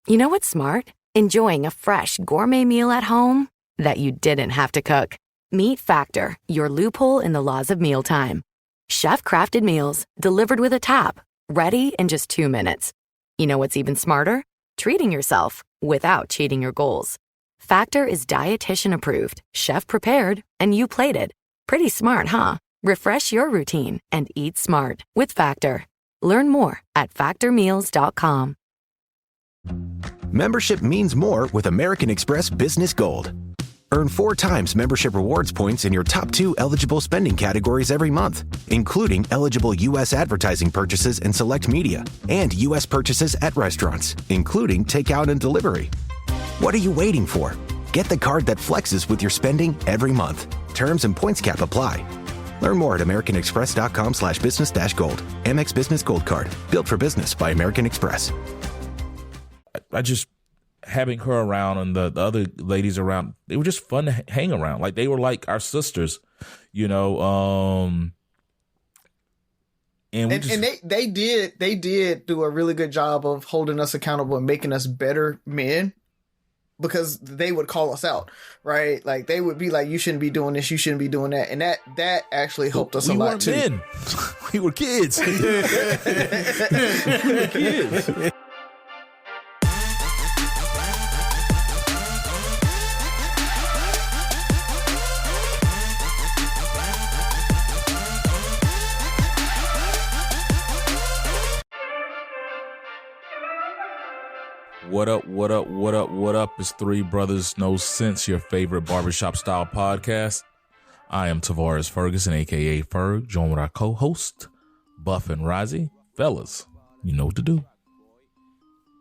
You know what's smart? Enjoying a fresh gourmet meal at home that you didn't have to cook. Meet Factor, your loophole in the laws of mealtime. Chef-crafted meals delivered with a tap, ready in just 2 minutes. You know what's even smarter? Treating yourself without cheating your goals. Factor is dietitian approved, chef prepared, and you plated. Pretty smart, huh? Refresh your routine and eat smart with Factor. Learn more at factormeals.com. Membership means more with American Express Business Gold. Earn 4 times membership rewards points in your top 2 eligible spending categories every month, including eligible U.S. advertising purchases and select media, and U.S. purchases at restaurants, including takeout and delivery. What are you waiting for? Get the card that flexes with your spending every month. Terms and points cap apply. Learn more at americanexpress.com/business-gold. Amex Business Gold Card. Built for business by American Express. I just, having her around and the other ladies around, they were just fun to hang around. Like, they were like our sisters, you know. And they did do a really good job of holding us accountable and making us better men, because they would call us out, right? Like, they would be like, you shouldn't be doing this, you shouldn't be doing that. And that actually helped us a lot too. Men. We were kids. We were kids. What up, what up, what up, what up? It's Three Brothers No Sense, your favorite barbershop style podcast. I am Tavares Ferguson, a.k.a. Ferg, joined with our co-host, Buff and Razi. Fellas, you know what to do.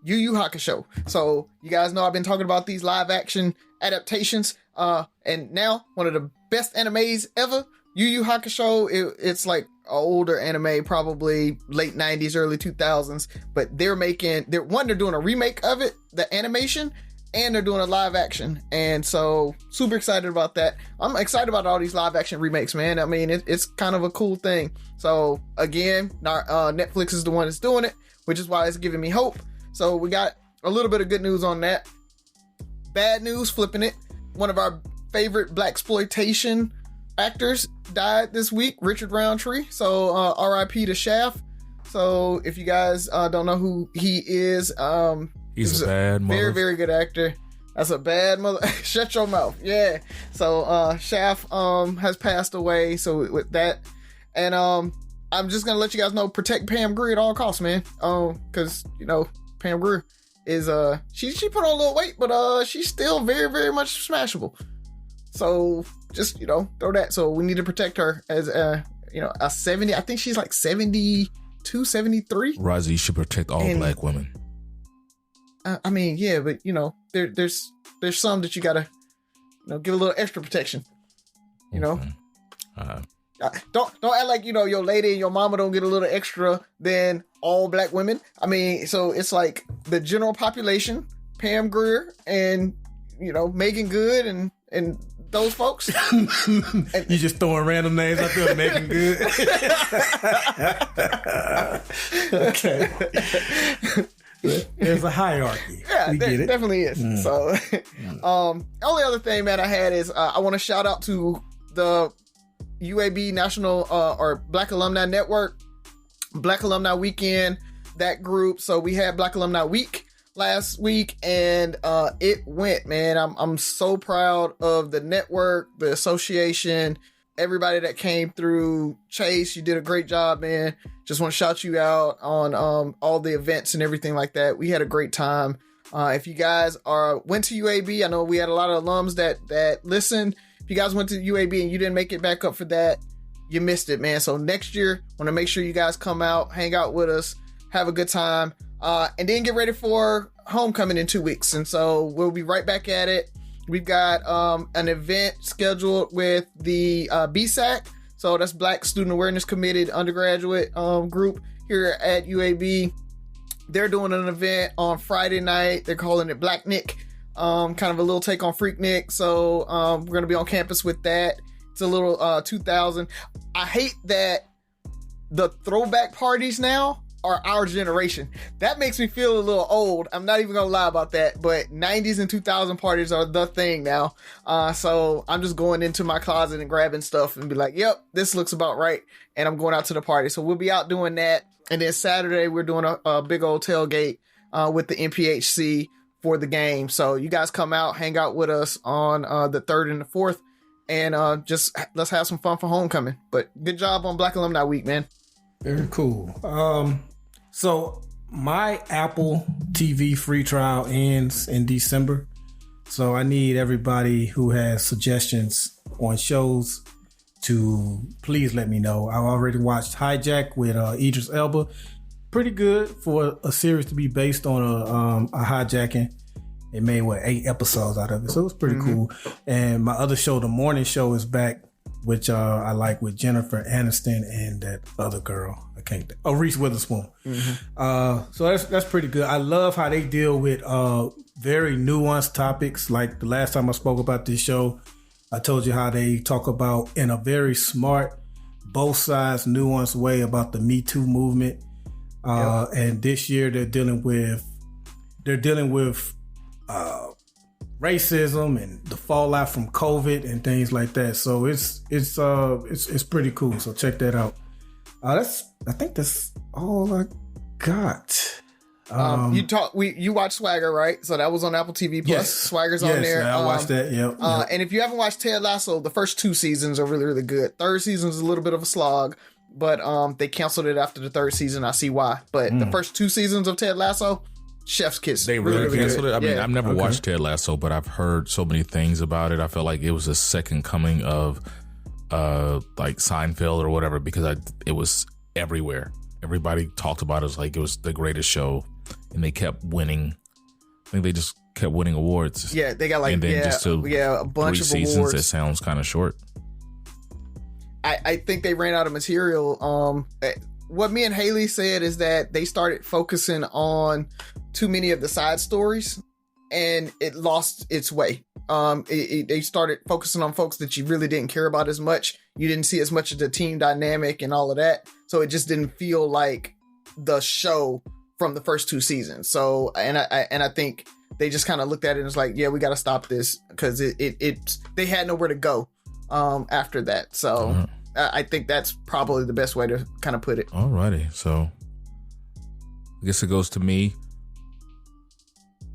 Yu Yu Hakusho. So, you guys know I've been talking about these live action adaptations, and now one of the best animes ever, Yu Yu Hakusho. It's like an older anime, probably late 90s, early 2000s, but they're doing a remake of it, the animation, and they're doing a live action. And so, super excited about that. I'm excited about all these live action remakes, man. I mean, it's kind of a cool thing. So, again, Netflix is the one that's doing it, which is why it's giving me hope. So, we got a little bit of good news on that. Bad news, flipping it. One of our favorite blaxploitation actors died this week, Richard Roundtree. So R.I.P. to Shaft. So if you guys don't know who he is, he's a bad mother. Very, very good actor. That's a bad mother. Shut your mouth. Yeah. So Shaft has passed away. So with that, and I'm just gonna let you guys know, protect Pam Grier at all costs, man. Because you know Pam Grier is she put on a little weight, but she's still very, very much smashable. So just, throw that. So we need to protect her as a 70. I think she's like 72, 73. Razi should protect all black women. I mean, yeah, but there's some that you gotta, give a little extra protection. Don't act like your lady and your mama don't get a little extra than all black women. I mean, so it's like the general population, Pam Grier and Megan Good and those folks. You just throwing random names out there, Megan Good. Okay. There's a hierarchy. Yeah, there definitely is. So, only other thing, man, I had is I want to shout out to the UAB National or Black Alumni Network, Black Alumni Weekend, that group. So we had Black Alumni Week last week, and it went, man. I'm so proud of the network, the association, everybody that came through. Chase, you did a great job, man. Just want to shout you out on all the events and everything like that. We had a great time. If you guys went to UAB, I know we had a lot of alums that listened. If you guys went to UAB and you didn't make it back up for that, you missed it, man. So next year, want to make sure you guys come out, hang out with us, have a good time. And then get ready for homecoming in 2 weeks. And so we'll be right back at it. We've got an event scheduled with the BSAC. So that's Black Student Awareness Committee undergraduate group here at UAB. They're doing an event on Friday night. They're calling it Black Nick. Kind of a little take on Freak Nick. So we're going to be on campus with that. It's a little 2000. I hate that the throwback parties now are our generation. That makes me feel a little old. I'm not even gonna lie about that, but 90s and 2000 parties are the thing now. So I'm just going into my closet and grabbing stuff and be like, yep, this looks about right. And I'm going out to the party. So we'll be out doing that. And then Saturday, we're doing a big old tailgate with the NPHC for the game. So you guys come out, hang out with us on the 3rd and the 4th, and just let's have some fun for homecoming. But good job on Black Alumni Week, man. Very cool. So my Apple TV free trial ends in December. So I need everybody who has suggestions on shows to please let me know. I've already watched Hijack with Idris Elba. Pretty good for a series to be based on a hijacking. It made 8 episodes out of it, so it was pretty cool. And my other show, The Morning Show, is back, which I like, with Jennifer Aniston and that other girl. I can't think. Oh, Reese Witherspoon. So that's pretty good. I love how they deal with very nuanced topics. Like the last time I spoke about this show, I told you how they talk about, in a very smart, both sides, nuanced way, about the Me Too movement. And this year they're dealing with racism and the fallout from COVID and things like that. So it's pretty cool. So check that out. I think that's all I got. You watched Swagger, right? So that was on Apple TV Plus. Yes. Swagger's on there. I watched that. Yep. And if you haven't watched Ted Lasso, the first 2 seasons are really, really good. 3rd season is a little bit of a slog, but they canceled it after the 3rd season. I see why. But the first 2 seasons of Ted Lasso, chef's kiss. They really canceled it? I mean, I've never watched Ted Lasso, but I've heard so many things about it. I felt like it was a second coming of like Seinfeld or whatever, because it was everywhere. Everybody talked about it like it was the greatest show, and they kept winning. I think they just kept winning awards. Yeah, they got like, and then just a bunch 3 of seasons. awards. That sounds kind of short. I think they ran out of material. What me and Haley said is that they started focusing on too many of the side stories, and it lost its way. They started focusing on folks that you really didn't care about as much. You didn't see as much of the team dynamic and all of that. So it just didn't feel like the show from the first 2 seasons. So, and I think they just kind of looked at it and was like, yeah, we got to stop this, because they had nowhere to go after that. So I think that's probably the best way to kind of put it. Alrighty. So I guess it goes to me.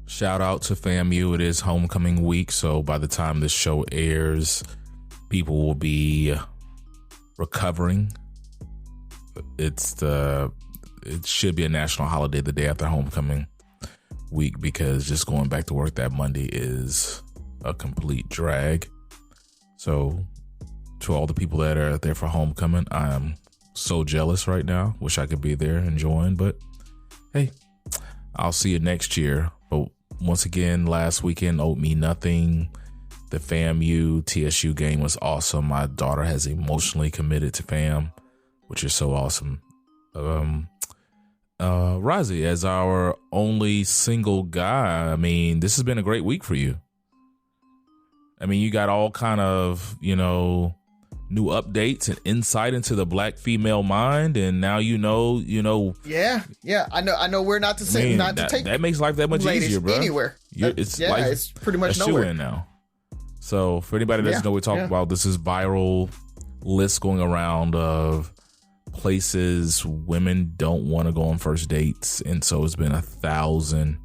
Shout out to FAMU. It is homecoming week, so by the time this show airs, people will be recovering. It should be a national holiday the day after homecoming week, because just going back to work that Monday is a complete drag. So to all the people that are there for homecoming, I am so jealous right now. Wish I could be there enjoying, but hey, I'll see you next year. But once again, last weekend owed me nothing. The FAMU TSU game was awesome. My daughter has emotionally committed to FAM, which is so awesome. Razi, as our only single guy, I mean, this has been a great week for you. I mean, you got all kind of, new updates and insight into the Black female mind, and now you know. Yeah, I know where not to say, not to take. That makes life that much easier, bro. Anywhere, it's pretty much nowhere now. So for anybody that doesn't know what we're talking about, this is viral lists going around of places women don't want to go on first dates, and so it's been 1,000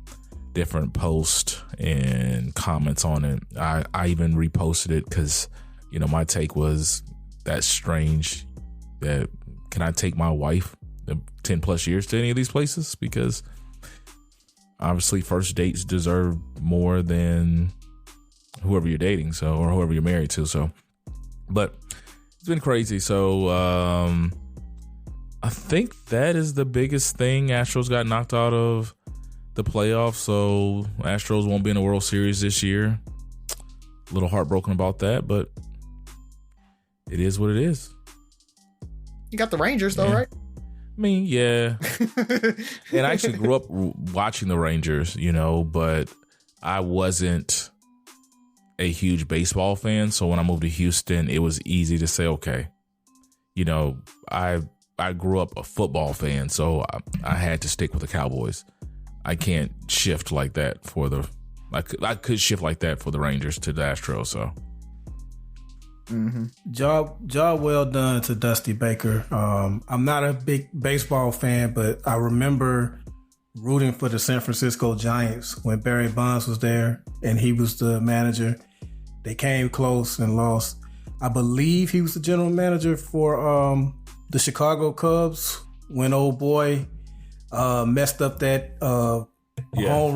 different posts and comments on it. I even reposted it because my take was, that's strange. That can I take my wife 10 plus years to any of these places? Because obviously first dates deserve more than whoever you're dating, so, or whoever you're married to. So, but it's been crazy. So I think that is the biggest thing. Astros got knocked out of the playoffs, so Astros won't be in the World Series this year. A little heartbroken about that, but it is what it is. You got the Rangers though, right? I mean, yeah. And I actually grew up watching the Rangers, but I wasn't a huge baseball fan. So when I moved to Houston, it was easy to say, okay, I I grew up a football fan, so I had to stick with the Cowboys. I can't shift like that for the. I could shift like that for the Rangers to the Astros. So. Job well done to Dusty Baker. I'm not a big baseball fan, but I remember rooting for the San Francisco Giants when Barry Bonds was there and he was the manager. They came close and lost. I believe he was the general manager for the Chicago Cubs when old boy messed up that home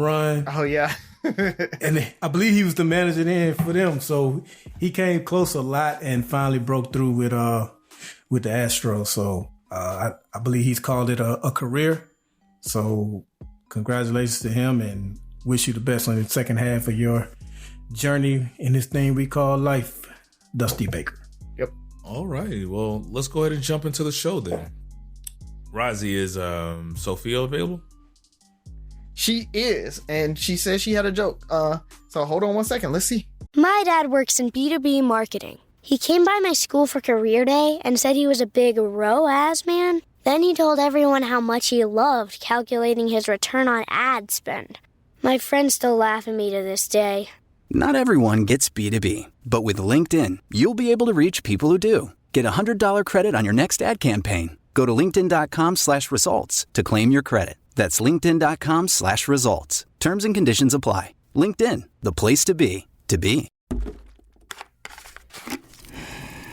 run. Oh yeah. And I believe he was the manager then for them. So he came close a lot and finally broke through with the Astros. So I believe he's called it a career. So congratulations to him and wish you the best on the second half of your journey in this thing we call life, Dusty Baker. Yep. All right. Well, let's go ahead and jump into the show then. Razi, is Sophia available? She is, and she says she had a joke. So hold on one second. Let's see. My dad works in B2B marketing. He came by my school for career day and said he was a big ROAS man. Then he told everyone how much he loved calculating his return on ad spend. My friends still laugh at me to this day. Not everyone gets B2B, but with LinkedIn, you'll be able to reach people who do. Get a $100 credit on your next ad campaign. Go to linkedin.com/results to claim your credit. That's linkedin.com/results. Terms and conditions apply. LinkedIn, the place to be, to be.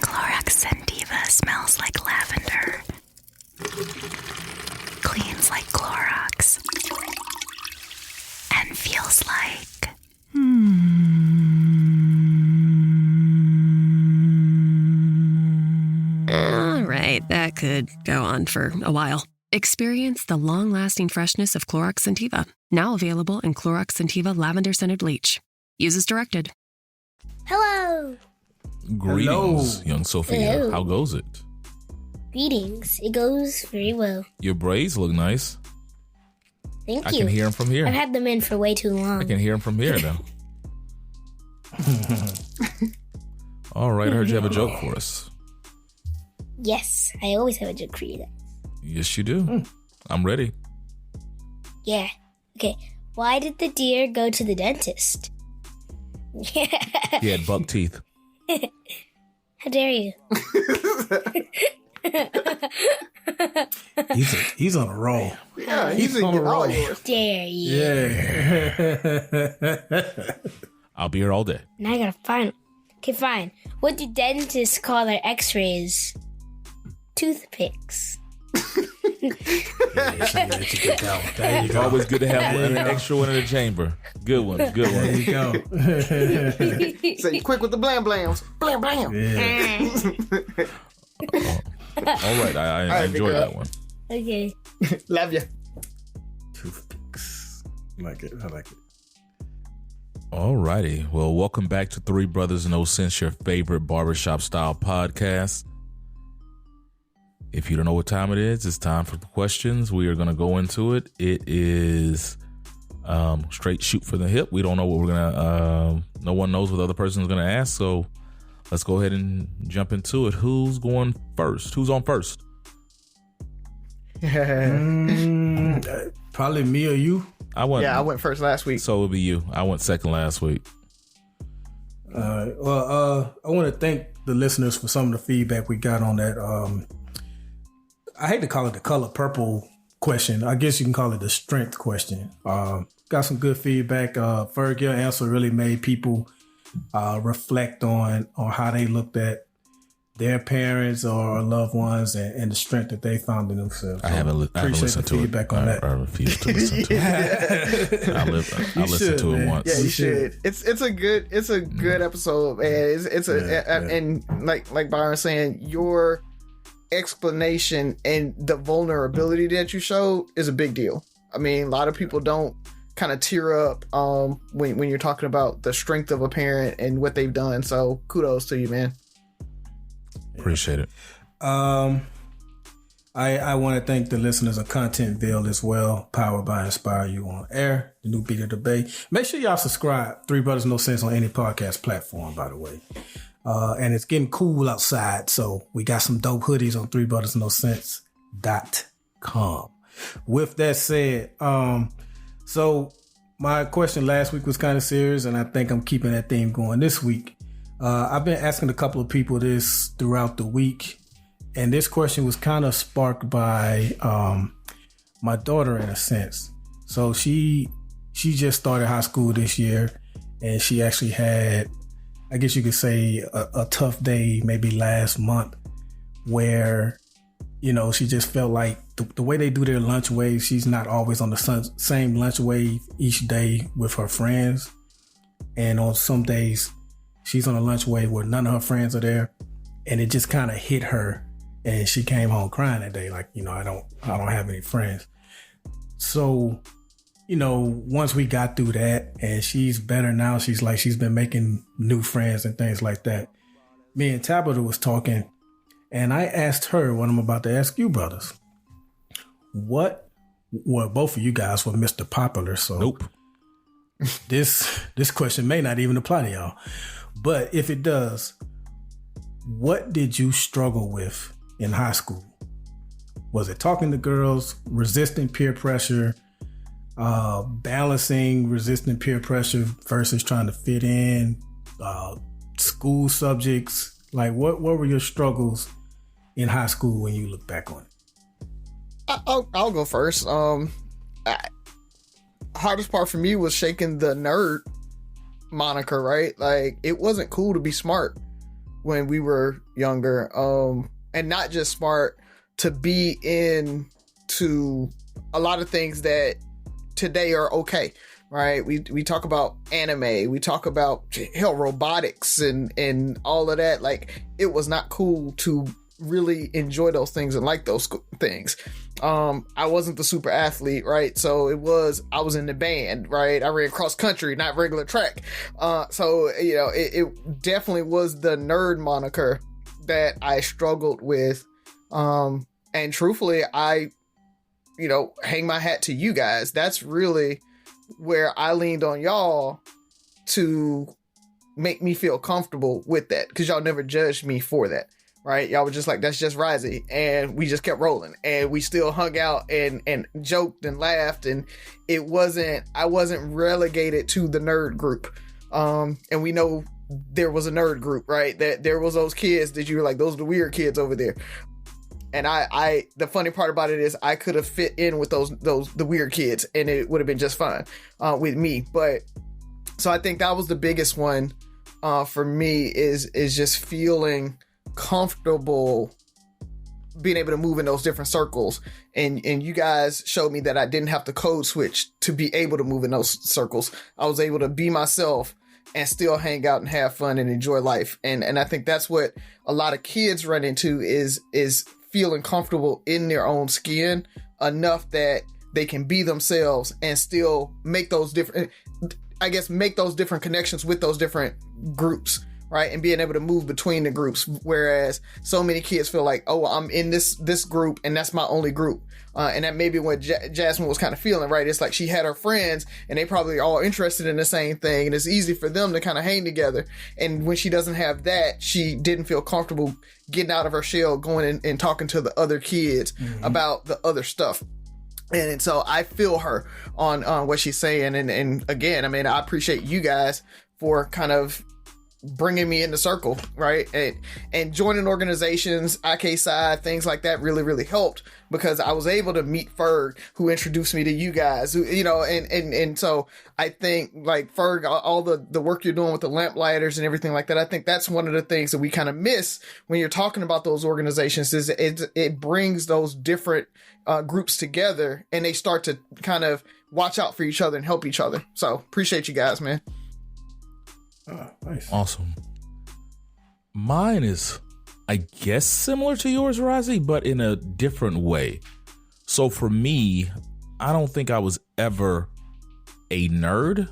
Clorox Sentiva smells like lavender. Cleans like Clorox. And feels like... All right, that could go on for a while. Experience the long-lasting freshness of Clorox Sentiva. Now available in Clorox Sentiva Lavender Scented Bleach. Use as directed. Hello. Greetings, young Sophia. Hello. How goes it? Greetings. It goes very well. Your braids look nice. Thank I you. can hear them from here. I've had them in for way too long. I can hear them from here now. All right, I heard you have a joke for us. Yes, I always have a joke for you guys. Yes, you do. I'm ready. Yeah. Okay. Why did the deer go to the dentist? He had buck teeth. How dare you? He's on a roll. Yeah, he's on a roll. Dare you? Yeah. I'll be here all day. Now I gotta find. Okay, fine. What do dentists call their X-rays? Toothpicks. There you go. Always good to have an extra one in the chamber. Good one. Good There one. you go. Say quick with the blam blams. Blam blam. Yeah. All right, I enjoyed that one. Okay. Love you. Toothpicks. I like it. All righty. Well, welcome back to Three Brothers No Sense, your favorite barbershop style podcast. If you don't know what time it is, it's time for the questions. We are going to go into it. It is straight shoot for the hip. We don't know what we're going to, no one knows what the other person is going to ask. So let's go ahead and jump into it. Who's going first? Who's on first? Probably me or you. I went first last week. So it'll be you. I went second last week. Well, I want to thank the listeners for some of the feedback we got on that. I hate to call it the color purple question. I guess you can call it the strength question. Got some good feedback. Ferg, your answer really made people reflect on how they looked at their parents or loved ones and the strength that they found in themselves. So I haven't listened to feedback it. on that. I refuse to listen to it. I listened to it once. Yeah, you should. It's a good episode, man. And like Byron saying, your explanation and the vulnerability that you showed is a big deal. I mean, a lot of people don't kind of tear up when you're talking about the strength of a parent and what they've done. So kudos to you, man. Appreciate it. I want to thank the listeners of Contentville as well, powered by Inspire You on Air, the new beat of the Bay. Make sure y'all subscribe. Three Brothers No Sense on any podcast platform, by the way. And it's getting cool outside, so we got some dope hoodies on Three Brothers No Sense. With that said, so my question last week was kind of serious, and I think I'm keeping that theme going this week. I've been asking a couple of people this throughout the week, and this question was kind of sparked by my daughter in a sense. So she just started high school this year, and she actually had, I guess you could say, a tough day maybe last month where, you know, she just felt like the way they do their lunch wave, she's not always on the same lunch wave each day with her friends. And on some days, she's on a lunch wave where none of her friends are there. And it just kind of hit her. And she came home crying that day, like, you know, I don't have any friends. So, you know, once we got through that and she's better now, she's been making new friends and things like that. Me and Tabitha was talking, and I asked her what I'm about to ask you brothers. Well, both of you guys were Mr. Popular, so nope. This question may not even apply to y'all. But if it does, what did you struggle with in high school? Was it talking to girls, resisting peer pressure, balancing resisting peer pressure versus trying to fit in, school subjects? Like, what were your struggles in high school when you look back on it? I'll go first. Hardest part for me was shaking the nerd moniker, right? Like, it wasn't cool to be smart when we were younger, and not just smart, to be into a lot of things that today are okay, right? We talk about anime, we talk about robotics and all of that. Like, it was not cool to really enjoy those things and like those things. I wasn't the super athlete, right? So I was in the band, right? I ran cross country, not regular track. So, you know, it definitely was the nerd moniker that I struggled with. And truthfully, I, you know, hang my hat to you guys. That's really where I leaned on y'all to make me feel comfortable with that, because y'all never judged me for that. Right? Y'all were just like, that's just Razi. And we just kept rolling. And we still hung out and joked and laughed. And I wasn't relegated to the nerd group. And we know there was a nerd group, right? That there was those kids that you were like, those are the weird kids over there. And I the funny part about it is I could have fit in with the weird kids, and it would have been just fine with me. But so I think that was the biggest one for me is just feeling comfortable being able to move in those different circles, and you guys showed me that I didn't have to code switch to be able to move in those circles. I was able to be myself and still hang out and have fun and enjoy life, and I think that's what a lot of kids run into is feeling comfortable in their own skin enough that they can be themselves and still make those different connections with those different groups. Right. And being able to move between the groups. Whereas so many kids feel like, oh, I'm in this group and that's my only group. And that may be what Jazmine was kind of feeling, right? It's like she had her friends and they probably all interested in the same thing. And it's easy for them to kind of hang together. And when she doesn't have that, she didn't feel comfortable getting out of her shell, going in and talking to the other kids about the other stuff. And so I feel her on what she's saying. And again, I mean, I appreciate you guys for kind of bringing me in the circle, right? And joining organizations, IK side, things like that really, really helped, because I was able to meet Ferg, who introduced me to you guys, who, you know, and so I think like Ferg, all the work you're doing with the lamplighters and everything like that, I think that's one of the things that we kind of miss when you're talking about those organizations is it brings those different groups together and they start to kind of watch out for each other and help each other. So appreciate you guys, man. Nice. Awesome. Mine is, I guess, similar to yours, Razi, but in a different way. So for me, I don't think I was ever a nerd.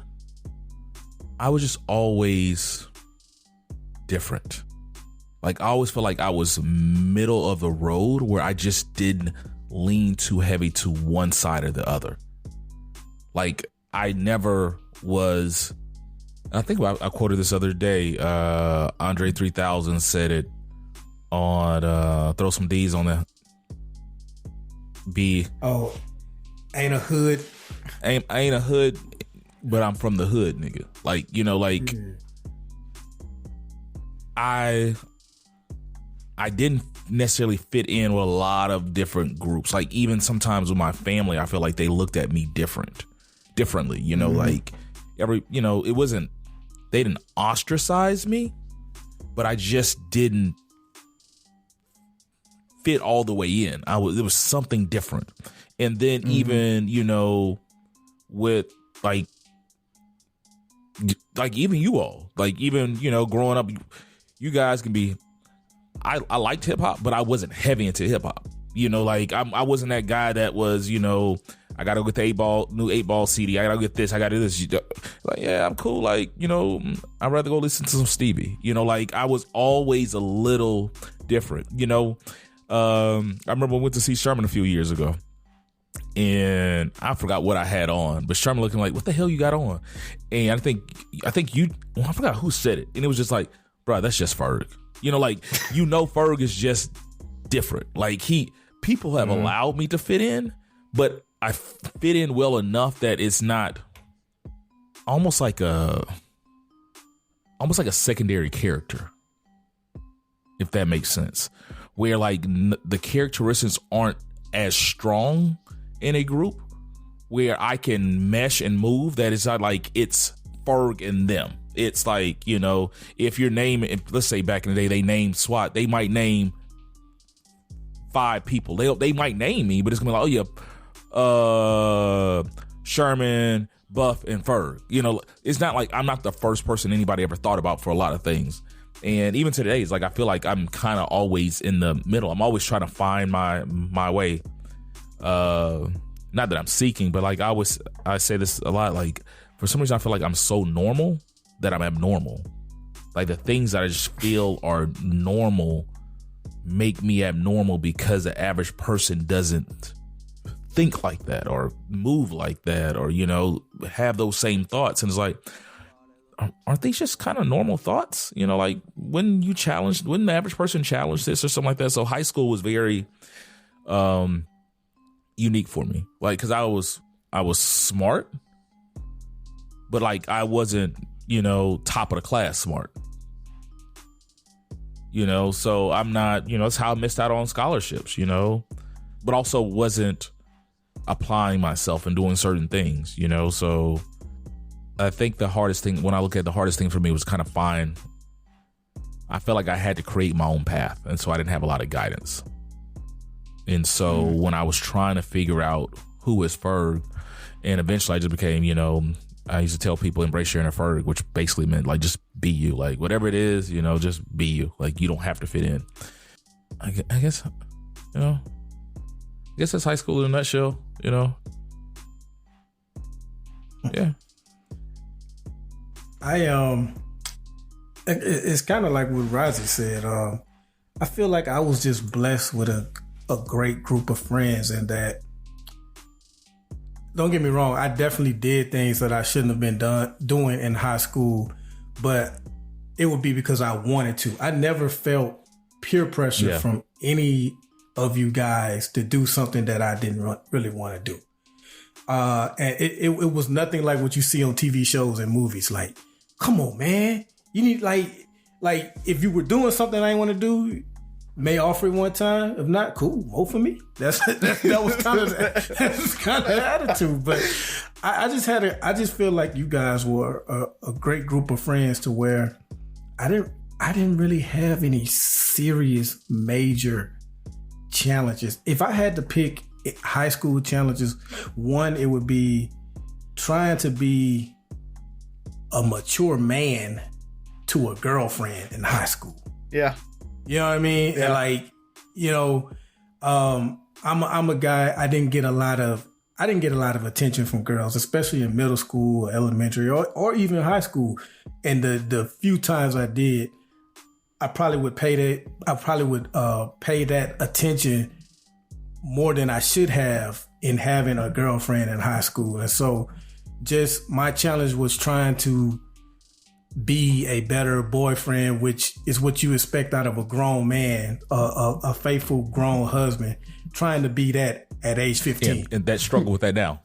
I was just always different. Like, I always felt like I was middle of the road, where I just didn't lean too heavy to one side or the other. Like, I never was... I think I quoted this other day. Andre 3000 said it on Throw Some D's on the be. Oh, ain't a hood. I ain't a hood, but I'm from the hood, nigga. Like, you know, like I didn't necessarily fit in with a lot of different groups. Like even sometimes with my family, I feel like they looked at me differently, you know, like it wasn't, they didn't ostracize me, but I just didn't fit all the way in. It was something different. And then even, you know, with like even you all, like even, you know, growing up, you guys can be, I liked hip hop, but I wasn't heavy into hip hop. You know, like I wasn't that guy that was, you know, I gotta get the new 8-Ball CD. I gotta get this. I gotta do this. Like, yeah, I'm cool. Like, you know, I'd rather go listen to some Stevie. You know, like I was always a little different. You know, I remember I went to see Sherman a few years ago, and I forgot what I had on, but Sherman looking like, what the hell you got on? And I think you. Well, I forgot who said it, and it was just like, bro, that's just Ferg. You know, like, you know, Ferg is just different. Like people have allowed me to fit in, but I fit in well enough that it's not almost like a secondary character, if that makes sense, where like the characteristics aren't as strong in a group where I can mesh and move. That is not like it's Ferg and them. It's like, you know, if your name, let's say back in the day, they named SWAT, they might name 5 people. They might name me, but it's gonna be like, oh yeah, Sherman, Buff, and Ferg. You know, it's not like I'm not the first person anybody ever thought about for a lot of things. And even today, it's like I feel like I'm kind of always in the middle. I'm always trying to find my way. Not that I'm seeking, but like I say this a lot. Like for some reason, I feel like I'm so normal that I'm abnormal. Like the things that I just feel are normal make me abnormal because the average person doesn't think like that or move like that or, you know, have those same thoughts. And it's like, aren't these just kind of normal thoughts? You know, like when the average person challenged this or something like that. So high school was very unique for me. Like, cause I was smart, but like I wasn't, you know, top of the class smart. You know, so I'm not, you know, that's how I missed out on scholarships, you know, but also wasn't applying myself and doing certain things, you know. So I think the hardest thing, when I look at the hardest thing for me was kind of I felt like I had to create my own path. And so I didn't have a lot of guidance. And so when I was trying to figure out who is Ferg, and eventually I just became, you know, I used to tell people embrace your inner Ferg, which basically meant like just be you, like whatever it is, you know, just be you. Like you don't have to fit in. I guess, you know, I guess that's high school in a nutshell, you know. Yeah. It's kind of like what Razi said. I feel like I was just blessed with a great group of friends, and that, don't get me wrong, I definitely did things that I shouldn't have been doing in high school, but it would be because I wanted to. I never felt peer pressure from any of you guys to do something that I didn't really want to do. And it was nothing like what you see on TV shows and movies. Like, come on, man. You need like if you were doing something I didn't want to do, may offer it one time. If not, cool, more for me. That was kind of the attitude. But I just feel like you guys were a great group of friends to where I didn't really have any serious major challenges. If I had to pick high school challenges, one, it would be trying to be a mature man to a girlfriend in high school. Yeah. You know what I mean? Yeah. And like, you know, I'm a guy, I didn't get a lot of attention from girls, especially in middle school or elementary or even high school. And the few times I did, I probably would pay that attention more than I should have in having a girlfriend in high school. And so just my challenge was trying to be a better boyfriend, which is what you expect out of a grown man, a faithful grown husband, trying to be that at age 15. And that struggle with that now.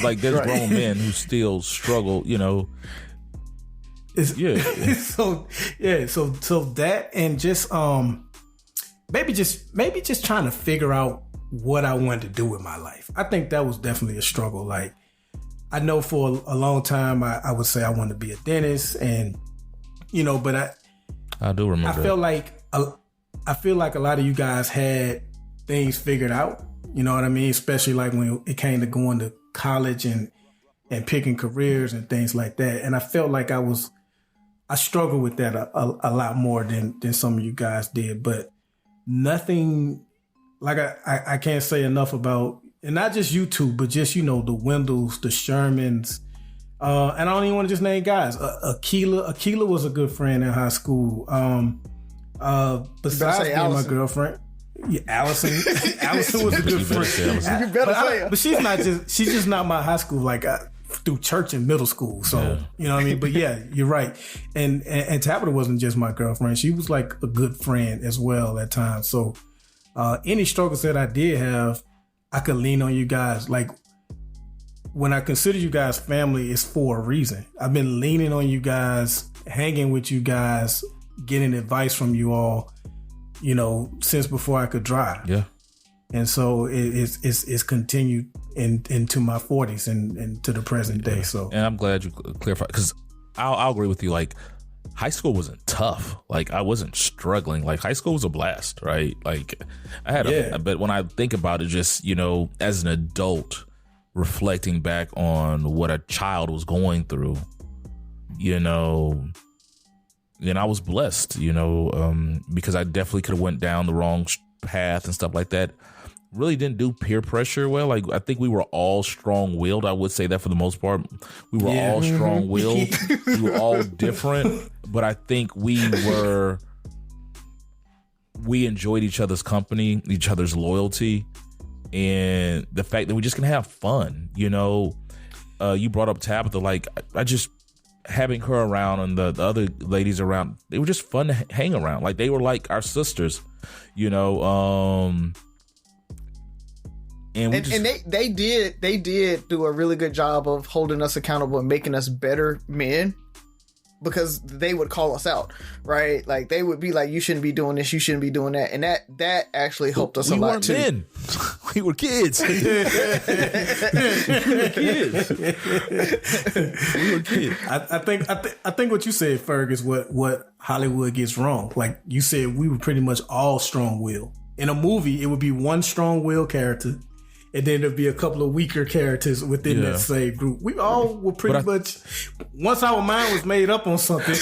Like there's grown men who still struggle, So that, and just maybe just trying to figure out what I wanted to do with my life. I think that was definitely a struggle. Like, I know for a long time I would say I wanted to be a dentist, and but I do remember. I feel like a lot of you guys had things figured out. You know what I mean? Especially like when it came to going to college and picking careers and things like that. And I felt like I struggled with that a lot more than some of you guys did. But nothing, like I can't say enough about, and not just you two, but just, the Wendells, the Shermans, and I don't even want to just name guys. Akila was a good friend in high school. Besides being my girlfriend, Allison was a good friend. You better say it. But she's just not my high school, like through church and middle school. So, you know what I mean? But yeah, you're right. And Tabitha wasn't just my girlfriend. She was like a good friend as well at times. So any struggles that I did have, I could lean on you guys. Like, when I consider you guys family, it's for a reason. I've been leaning on you guys, hanging with you guys, getting advice from you all, since before I could drive. Yeah. And so it's continued into my 40s and to the present day. So, and I'm glad you clarified, because I'll agree with you. Like, high school wasn't tough. Like, I wasn't struggling. Like, high school was a blast, right? Like, I had but when I think about it, just, as an adult, reflecting back on what a child was going through, and I was blessed, because I definitely could have went down the wrong path and stuff like that. Really didn't do peer pressure well. Like, I think we were all strong-willed. I would say that for the most part. We were all strong-willed. We were all different, but I think we enjoyed each other's company, each other's loyalty, and the fact that we just can have fun. You brought up Tabitha. Like, I just, having her around and the other ladies around, they were just fun to hang around. Like, they were like our sisters, and they did do a really good job of holding us accountable and making us better men, because they would call us out, right? Like, they would be like, you shouldn't be doing this, you shouldn't be doing that. And that actually helped us a lot too. Men. We were kids. We were kids. I think what you said, Ferg, is what Hollywood gets wrong. Like you said, we were pretty much all strong-willed. In a movie, it would be one strong-willed character, and then there'd be a couple of weaker characters within that same group. We all were pretty much, once our mind was made up on something,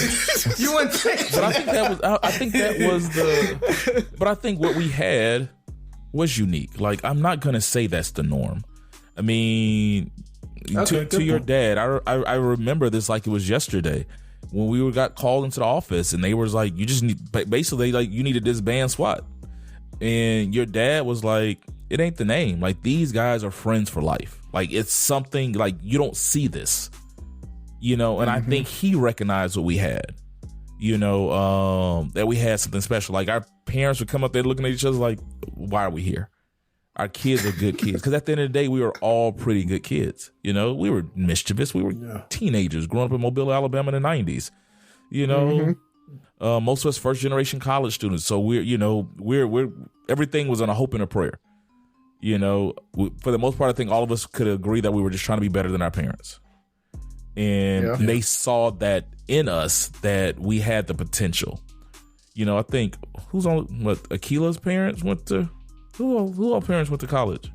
you wouldn't take. But I think what we had was unique. Like, I'm not gonna say that's the norm. I mean, to your dad, I remember this like it was yesterday when we got called into the office, and they was like, you just need, basically, like, you need to disband SWAT, and your dad was like, it ain't the name. Like, these guys are friends for life. Like, it's something, like, you don't see this, and I think he recognized what we had, that we had something special. Like, our parents would come up there looking at each other like, why are we here? Our kids are good kids. Because at the end of the day, we were all pretty good kids. We were mischievous. We were teenagers growing up in Mobile, Alabama in the 90s. Most of us first generation college students. So we're everything was on a hope and a prayer. For the most part, I think all of us could agree that we were just trying to be better than our parents. And they saw that in us, that we had the potential. I think who's on Akila's parents went to, who all parents went to college?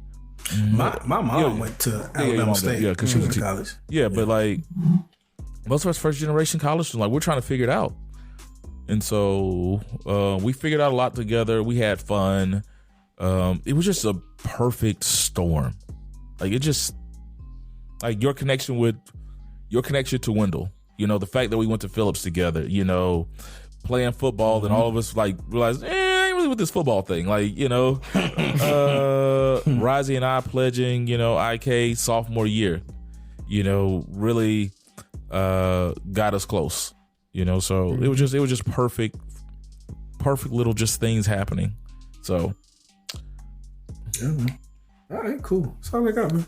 My mom went to Alabama State. Yeah, because she went to college. Yeah, but like most of us first generation college students, like, we're trying to figure it out. And so we figured out a lot together. We had fun. It was just a perfect storm. Like, it just, like, your connection to Wendell, the fact that we went to Phillips together, playing football, and all of us like realized, I ain't really with this football thing. Like, Razi and I pledging, IK sophomore year, really got us close, so it was just perfect little just things happening. So All right, cool. That's all I got, man.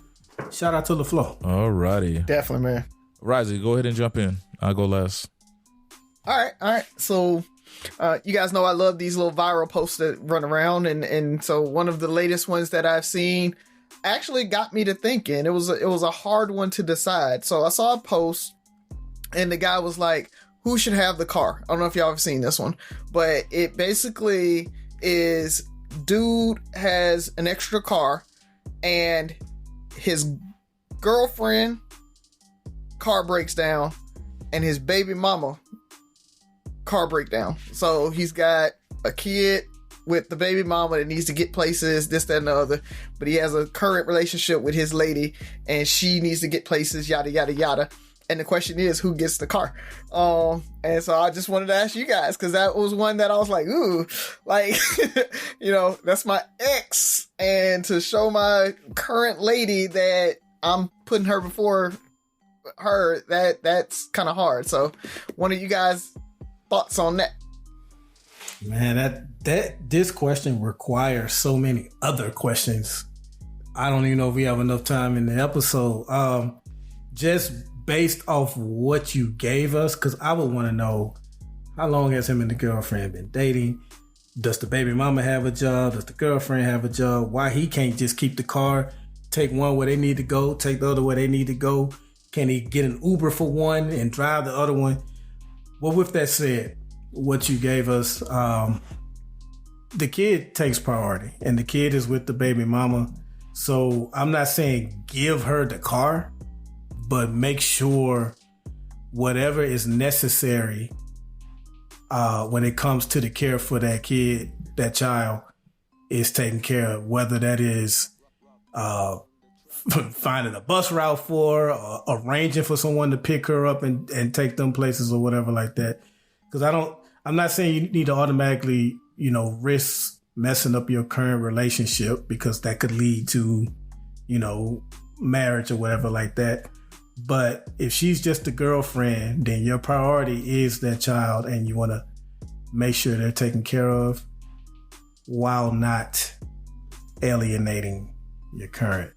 Shout out to LaFleur. Alrighty. Definitely, man. Razi, go ahead and jump in. I'll go last. All right. So, you guys know I love these little viral posts that run around, and so one of the latest ones that I've seen actually got me to thinking. It was a hard one to decide. So I saw a post, and the guy was like, "Who should have the car?" I don't know if y'all have seen this one, but it basically is dude has an extra car, and his girlfriend car breaks down, and his baby mama car breakdown. So he's got a kid with the baby mama that needs to get places, this, that, and the other. But he has a current relationship with his lady, and she needs to get places, yada, yada, yada. And the question is, who gets the car? And so I just wanted to ask you guys, because that was one that I was like, ooh, like, that's my ex. And to show my current lady that I'm putting her before her, that's kind of hard. So one of you guys thoughts on that? Man, this question requires so many other questions. I don't even know if we have enough time in the episode. Just based off what you gave us, because I would want to know, how long has him and the girlfriend been dating? Does the baby mama have a job? Does the girlfriend have a job? Why he can't just keep the car, take one where they need to go, take the other where they need to go? Can he get an Uber for one and drive the other one? Well, with that said, what you gave us, the kid takes priority, and the kid is with the baby mama. So I'm not saying give her the car, but make sure whatever is necessary when it comes to the care for that kid, that child, is taken care of, whether that is finding a bus route for, or arranging for someone to pick her up and take them places or whatever like that. Because I'm not saying you need to automatically, risk messing up your current relationship, because that could lead to, marriage or whatever like that. But if she's just a girlfriend, then your priority is that child, and you want to make sure they're taken care of while not alienating your current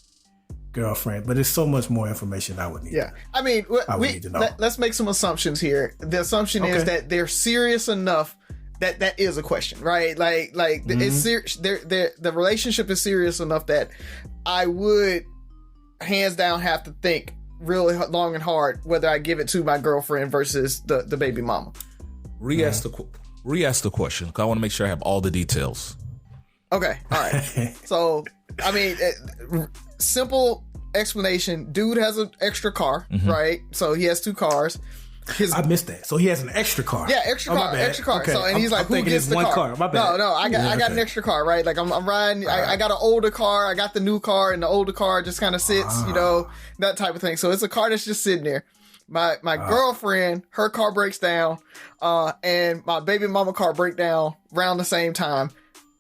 girlfriend. But there's so much more information I would need. Yeah, I mean, we need to know. Let's make some assumptions here. The assumption is that they're serious enough that is a question, right? Like it's serious. The relationship is serious enough that I would hands down have to think really long and hard whether I give it to my girlfriend versus the baby mama. Re-ask the question, because I want to make sure I have all the details. Okay, all right. So, I mean, simple explanation. Dude has an extra car, right? So he has two cars. I missed that. So he has an extra car. Yeah, extra car. Okay. So, and he's like, who gets the car? My bad. No, I got an extra car, right? Like I'm riding. I got an older car. I got the new car, and the older car just kind of sits, that type of thing. So it's a car that's just sitting there. My girlfriend, her car breaks down, and my baby mama car break down around the same time.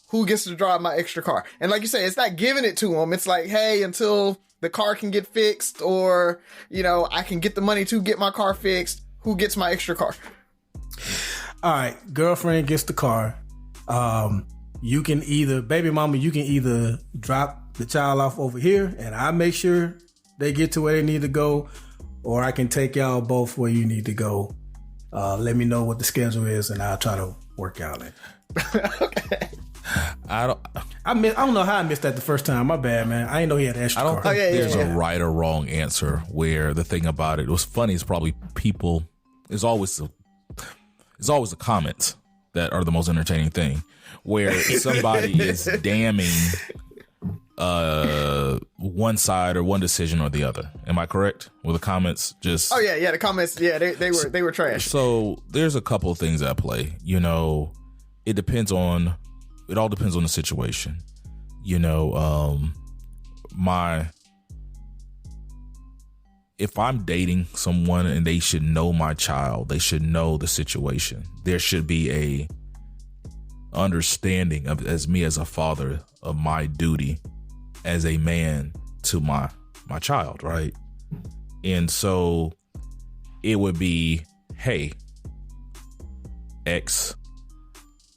Who gets to drive my extra car? And like you say, it's not giving it to them. It's like, hey, until the car can get fixed, or I can get the money to get my car fixed. Who gets my extra car? All right, girlfriend gets the car. You can either, baby mama, you can either drop the child off over here, and I make sure they get to where they need to go, or I can take y'all both where you need to go. Let me know what the schedule is, and I'll try to work out it. Okay. I don't know how I missed that the first time. My bad, man. I didn't know he had an extra car. I don't think there's a right or wrong answer. Where the thing about it was funny is probably people. There's always a comment that are the most entertaining thing, where somebody is damning one side or one decision or the other. Am I correct? Were the comments just? Oh yeah, the comments. Yeah, they were trash. So there's a couple of things at play. It all depends on the situation. If I'm dating someone and they should know my child, they should know the situation. There should be a understanding of, as me as a father, of my duty as a man to my child, right? And so it would be, hey, X,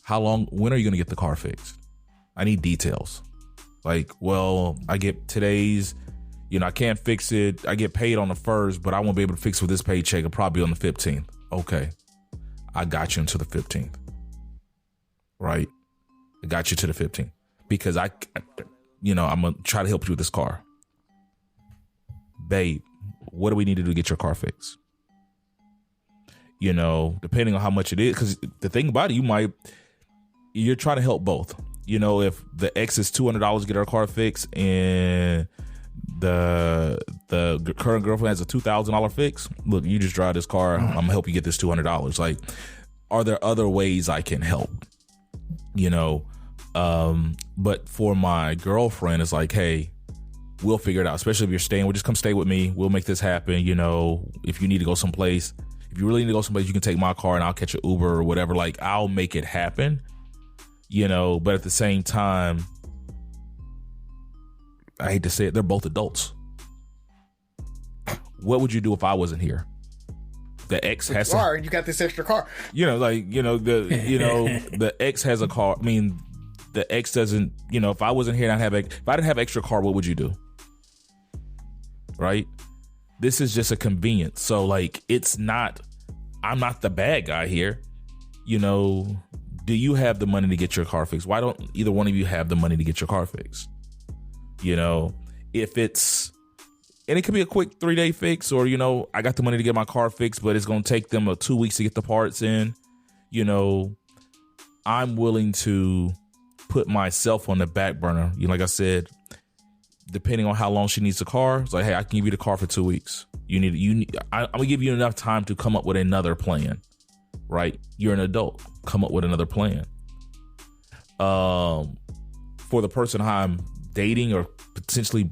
when are you going to get the car fixed? I need details. Like, well, I get today's, I can't fix it. I get paid on the 1st, but I won't be able to fix it with this paycheck. It'll probably be on the 15th. Okay. I got you until the 15th. Right? I got you to the 15th because I'm going to try to help you with this car. Babe, what do we need to do to get your car fixed? Depending on how much it is, because the thing about it, you're trying to help both. If the ex is $200 to get her car fixed and the current girlfriend has a $2,000 fix, look, you just drive this car. I'm gonna help you get this $200. Like, are there other ways I can help? But for my girlfriend, it's like, hey, we'll figure it out. Especially if you're staying, just come stay with me. We'll make this happen. If you need to go someplace, if you really need to go someplace, you can take my car and I'll catch an Uber or whatever. Like, I'll make it happen. But at the same time, I hate to say it, they're both adults. What would you do if I wasn't here? The ex has car, and you got this extra car. The ex has a car. I mean, the ex doesn't. If I wasn't here and if I didn't have an extra car, what would you do? Right? This is just a convenience. So like, I'm not the bad guy here. Do you have the money to get your car fixed? Why don't either one of you have the money to get your car fixed? If it's, and it could be a quick 3-day fix, or, I got the money to get my car fixed, but it's going to take them 2 weeks to get the parts in. I'm willing to put myself on the back burner. Like I said, depending on how long she needs the car, it's like, hey, I can give you the car for 2 weeks. I'm gonna give you enough time to come up with another plan. Right? You're an adult. Come up with another plan. For the person I'm dating or potentially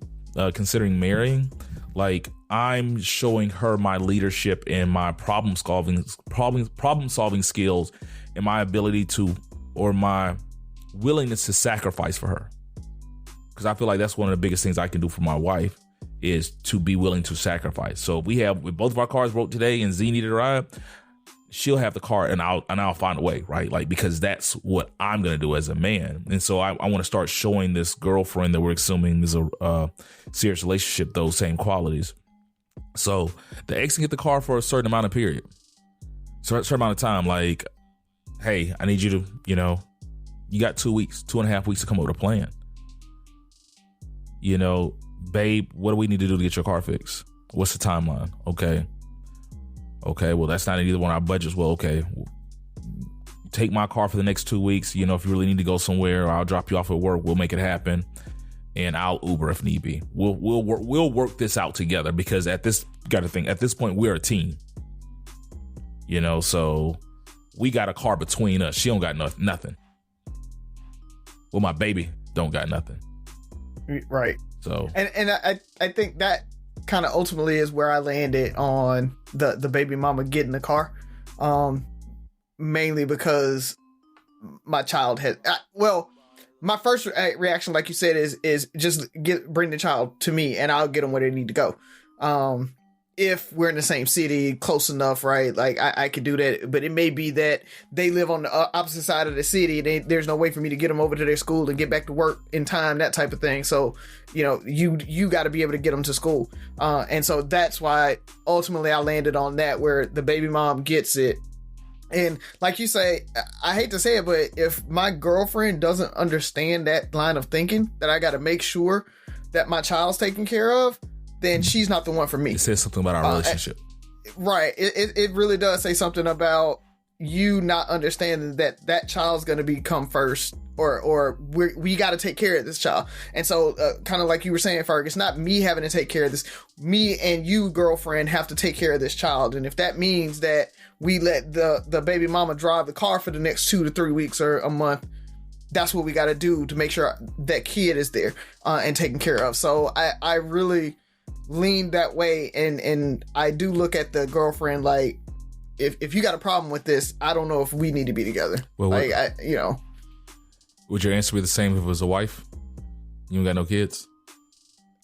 considering marrying, like, I'm showing her my leadership and my problem solving skills and my ability to, or my willingness to sacrifice for her. Because I feel like that's one of the biggest things I can do for my wife, is to be willing to sacrifice. So if both of our cars broke today and Z needed a ride, she'll have the car and I'll find a way, right? Like, because that's what I'm going to do as a man. And so I want to start showing this girlfriend that we're assuming is a serious relationship those same qualities. So the ex can get the car for a certain amount of period, certain amount of time. Like, hey, I need you to, you got 2 weeks, 2.5 weeks to come up with a plan. Babe, what do we need to do to get your car fixed? What's the timeline? Okay, well, that's not in either one of our budgets. Well, okay, take my car for the next 2 weeks. If you really need to go somewhere, or I'll drop you off at work. We'll make it happen, and I'll Uber if need be. We'll work this out together, because at this point, we're a team. So we got a car between us. She don't got nothing. Well, my baby don't got nothing. Right. So and I think that kind of ultimately is where I landed on the baby mama getting the car, mainly because my child had my first reaction, like you said, is just bring the child to me and I'll get them where they need to go. If we're in the same city, close enough, right? Like I could do that, but it may be that they live on the opposite side of the city. There's no way for me to get them over to their school and get back to work in time, that type of thing. So, you got to be able to get them to school. And so that's why ultimately I landed on that, where the baby mom gets it. And like you say, I hate to say it, but if my girlfriend doesn't understand that line of thinking, that I got to make sure that my child's taken care of, then she's not the one for me. It says something about our relationship. Right. It really does say something about you not understanding that child's going to come first, or we got to take care of this child. And so kind of like you were saying, Ferg, it's not me having to take care of this. Me and you, girlfriend, have to take care of this child. And if that means that we let the baby mama drive the car for the next 2 to 3 weeks or a month, that's what we got to do to make sure that kid is there and taken care of. So I really lean that way, and I do look at the girlfriend like, if you got a problem with this, I don't know if we need to be together. Well, would your answer be the same if it was a wife? You ain't got no kids?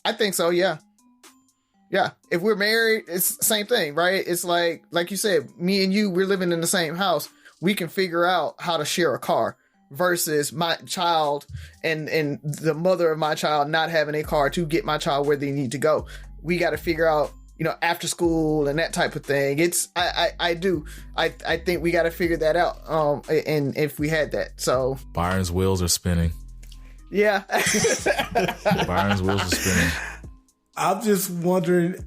I think so. Yeah. If we're married, it's the same thing, right? It's like you said, me and you, we're living in the same house. We can figure out how to share a car, versus my child and the mother of my child not having a car to get my child where they need to go. We got to figure out, after school and that type of thing. I think we got to figure that out. And if we had that, so Byron's wheels are spinning. Yeah. Byron's wheels are spinning. I'm just wondering,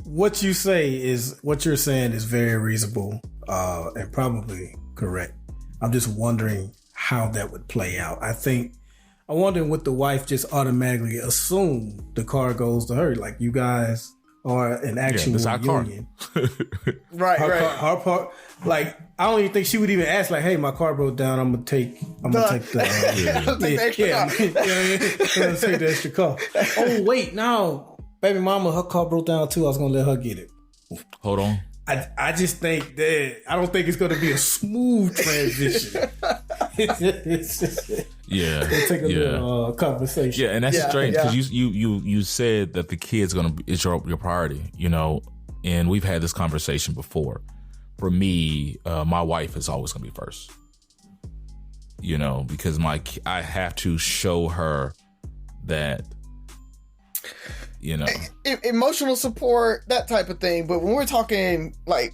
what you're saying is very reasonable and probably correct. I'm just wondering how that would play out. I'm wondering would the wife just automatically assume the car goes to her, like you guys are an actual union. Right. Her part, like I don't even think she would even ask, like, "Hey, my car broke down. I'm gonna take the extra car." Oh wait, no, baby mama, her car broke down too. I was gonna let her get it. Hold on. I just think that I don't think it's gonna be a smooth transition. Yeah, it'll take a little conversation. Yeah, and that's strange because you said that the kid's is your priority, and we've had this conversation before. For me, my wife is always gonna be first, because I have to show her that, emotional support, that type of thing. But when we're talking like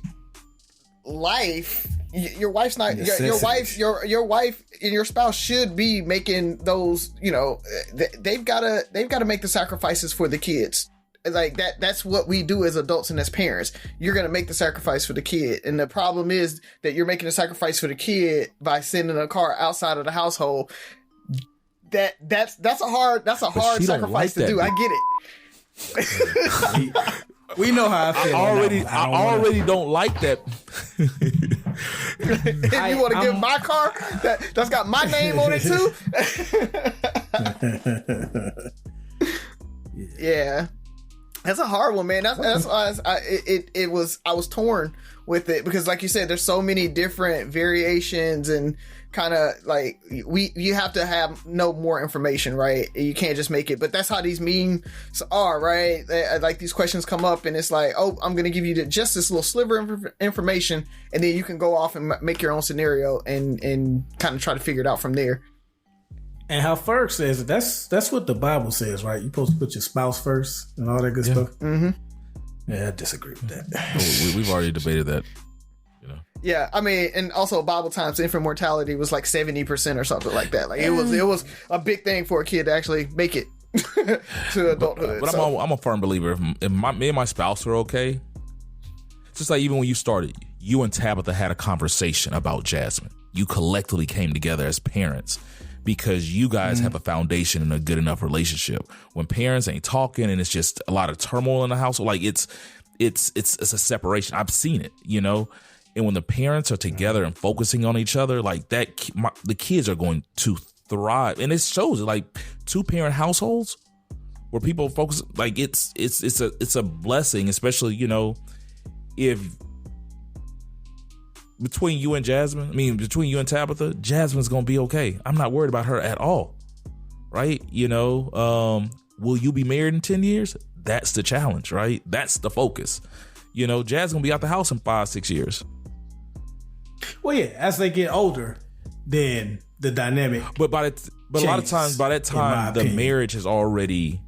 life, your wife's not your wife and your spouse should be making those, they've got to make the sacrifices for the kids. Like that's what we do as adults and as parents. You're going to make the sacrifice for the kid. And the problem is that you're making a sacrifice for the kid by sending a car outside of the household. That's a hard sacrifice to do. I get it. We know how I feel. I already don't like that. If you want to give my car that's got my name on it too. Yeah. That's a hard one, man. That's why I was torn with it, because like you said, there's so many different variations and kind of like you have to know more information, right? You can't just make it, but that's how these memes are, right? Like these questions come up and it's like, oh, I'm going to give you just this little sliver of information, and then you can go off and make your own scenario and kind of try to figure it out from there. And how Ferg says that's what the Bible says, right? You're supposed to put your spouse first and all that good stuff. Mm-hmm. Yeah, I disagree with that. We've already debated that. Yeah, I mean, and also Bible times infant mortality was like 70% or something like that. Like it was a big thing for a kid to actually make it to adulthood. But I'm a firm believer. If me and my spouse are okay, just like even when you started, you and Tabitha had a conversation about Jazmine. You collectively came together as parents because you guys have a foundation and a good enough relationship. When parents ain't talking and it's just a lot of turmoil in the household, like it's a separation. I've seen it, And when the parents are together and focusing on each other, like that, the kids are going to thrive. And it shows it, like 2-parent households where people focus, like it's a blessing, especially, if between you and Tabitha, Jazmine's going to be okay. I'm not worried about her at all. Right. Will you be married in 10 years? That's the challenge, right? That's the focus. Jazz going to be out the house in 5-6 years. Well, yeah, as they get older, then the dynamic. But a lot of times, by that time, the marriage has already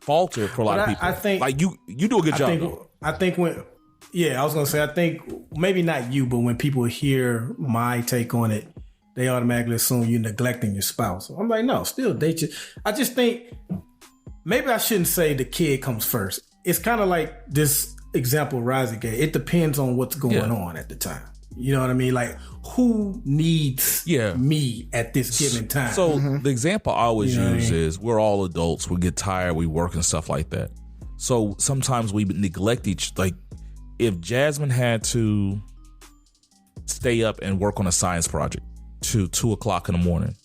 faltered for a lot of people. I think, like you do a good job. I think I was gonna say, I think maybe not you, but when people hear my take on it, they automatically assume you're neglecting your spouse. I'm like, no, still date you. I just think maybe I shouldn't say the kid comes first. It's kind of like this example Razi gave. It depends on what's going on at the time. You know what I mean? Like, who needs me at this given time? So the example I always use is we're all adults. We get tired. We work and stuff like that. So sometimes we neglect like if Jazmine had to stay up and work on a science project to 2:00 in the morning,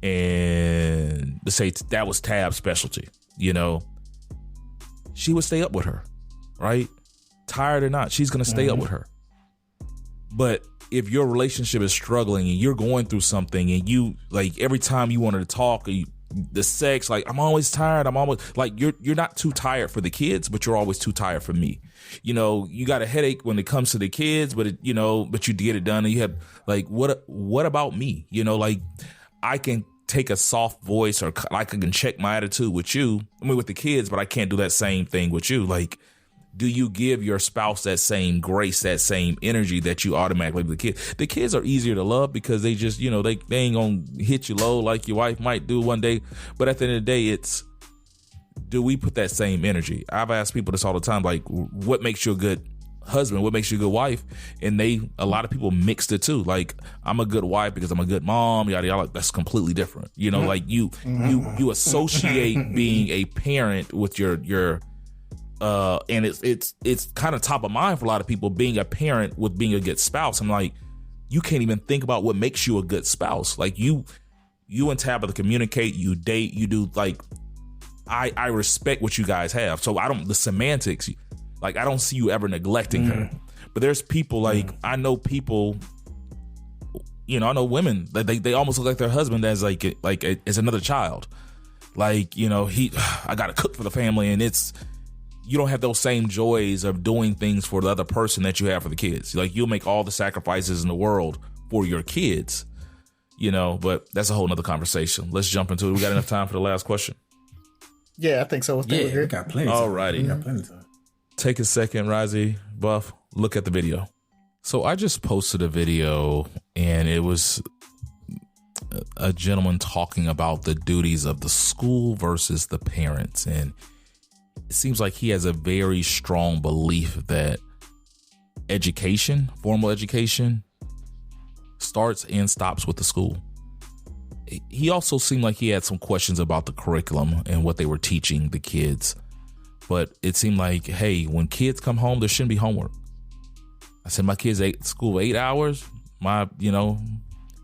and to say that was Tab's specialty, she would stay up with her, right? Tired or not, she's going to stay up with her. But if your relationship is struggling and you're going through something and you, like, every time you wanted to talk, the sex, like I'm always tired. I'm always like, you're not too tired for the kids, but you're always too tired for me. You know, you got a headache when it comes to the kids, but you get it done. And you have like, what about me? You know, like I can take a soft voice, or like I can check my attitude with you. I mean, with the kids, but I can't do that same thing with you. Like, do you give your spouse that same grace, that same energy that you automatically give the kids? The kids are easier to love because they just, you know, they ain't gonna hit you low like your wife might do one day. But at the end of the day, it's, do we put that same energy? I've asked people this all the time, like, what makes you a good husband? What makes you a good wife? And a lot of people mix the two. Like, I'm a good wife because I'm a good mom, yada yada. That's completely different. You know, like you associate being a parent with your and it's kind of top of mind for a lot of people, being a parent with being a good spouse. I'm like, you can't even think about what makes you a good spouse. Like you and Tabitha communicate, you date, you do, like, I respect what you guys have. So the semantics, like, I don't see you ever neglecting her. But there's people, like, I know people, you know, I know women that they almost look like their husband as as another child. Like, you know, I got to cook for the family, and you don't have those same joys of doing things for the other person that you have for the kids. Like, you'll make all the sacrifices in the world for your kids, you know, but that's a whole nother conversation. Let's jump into it. We got enough time for the last question? Yeah, I think so. Yeah, we got plenty. All righty. We got plenty of time. Take a second, Razi, Buff, look at the video. So I just posted a video, and it was a gentleman talking about the duties of the school versus the parents. And it seems like he has a very strong belief that education, formal education, starts and stops with the school. He also seemed like he had some questions about the curriculum and what they were teaching the kids. But it seemed like, hey, when kids come home, there shouldn't be homework. I send my kids to school 8 hours.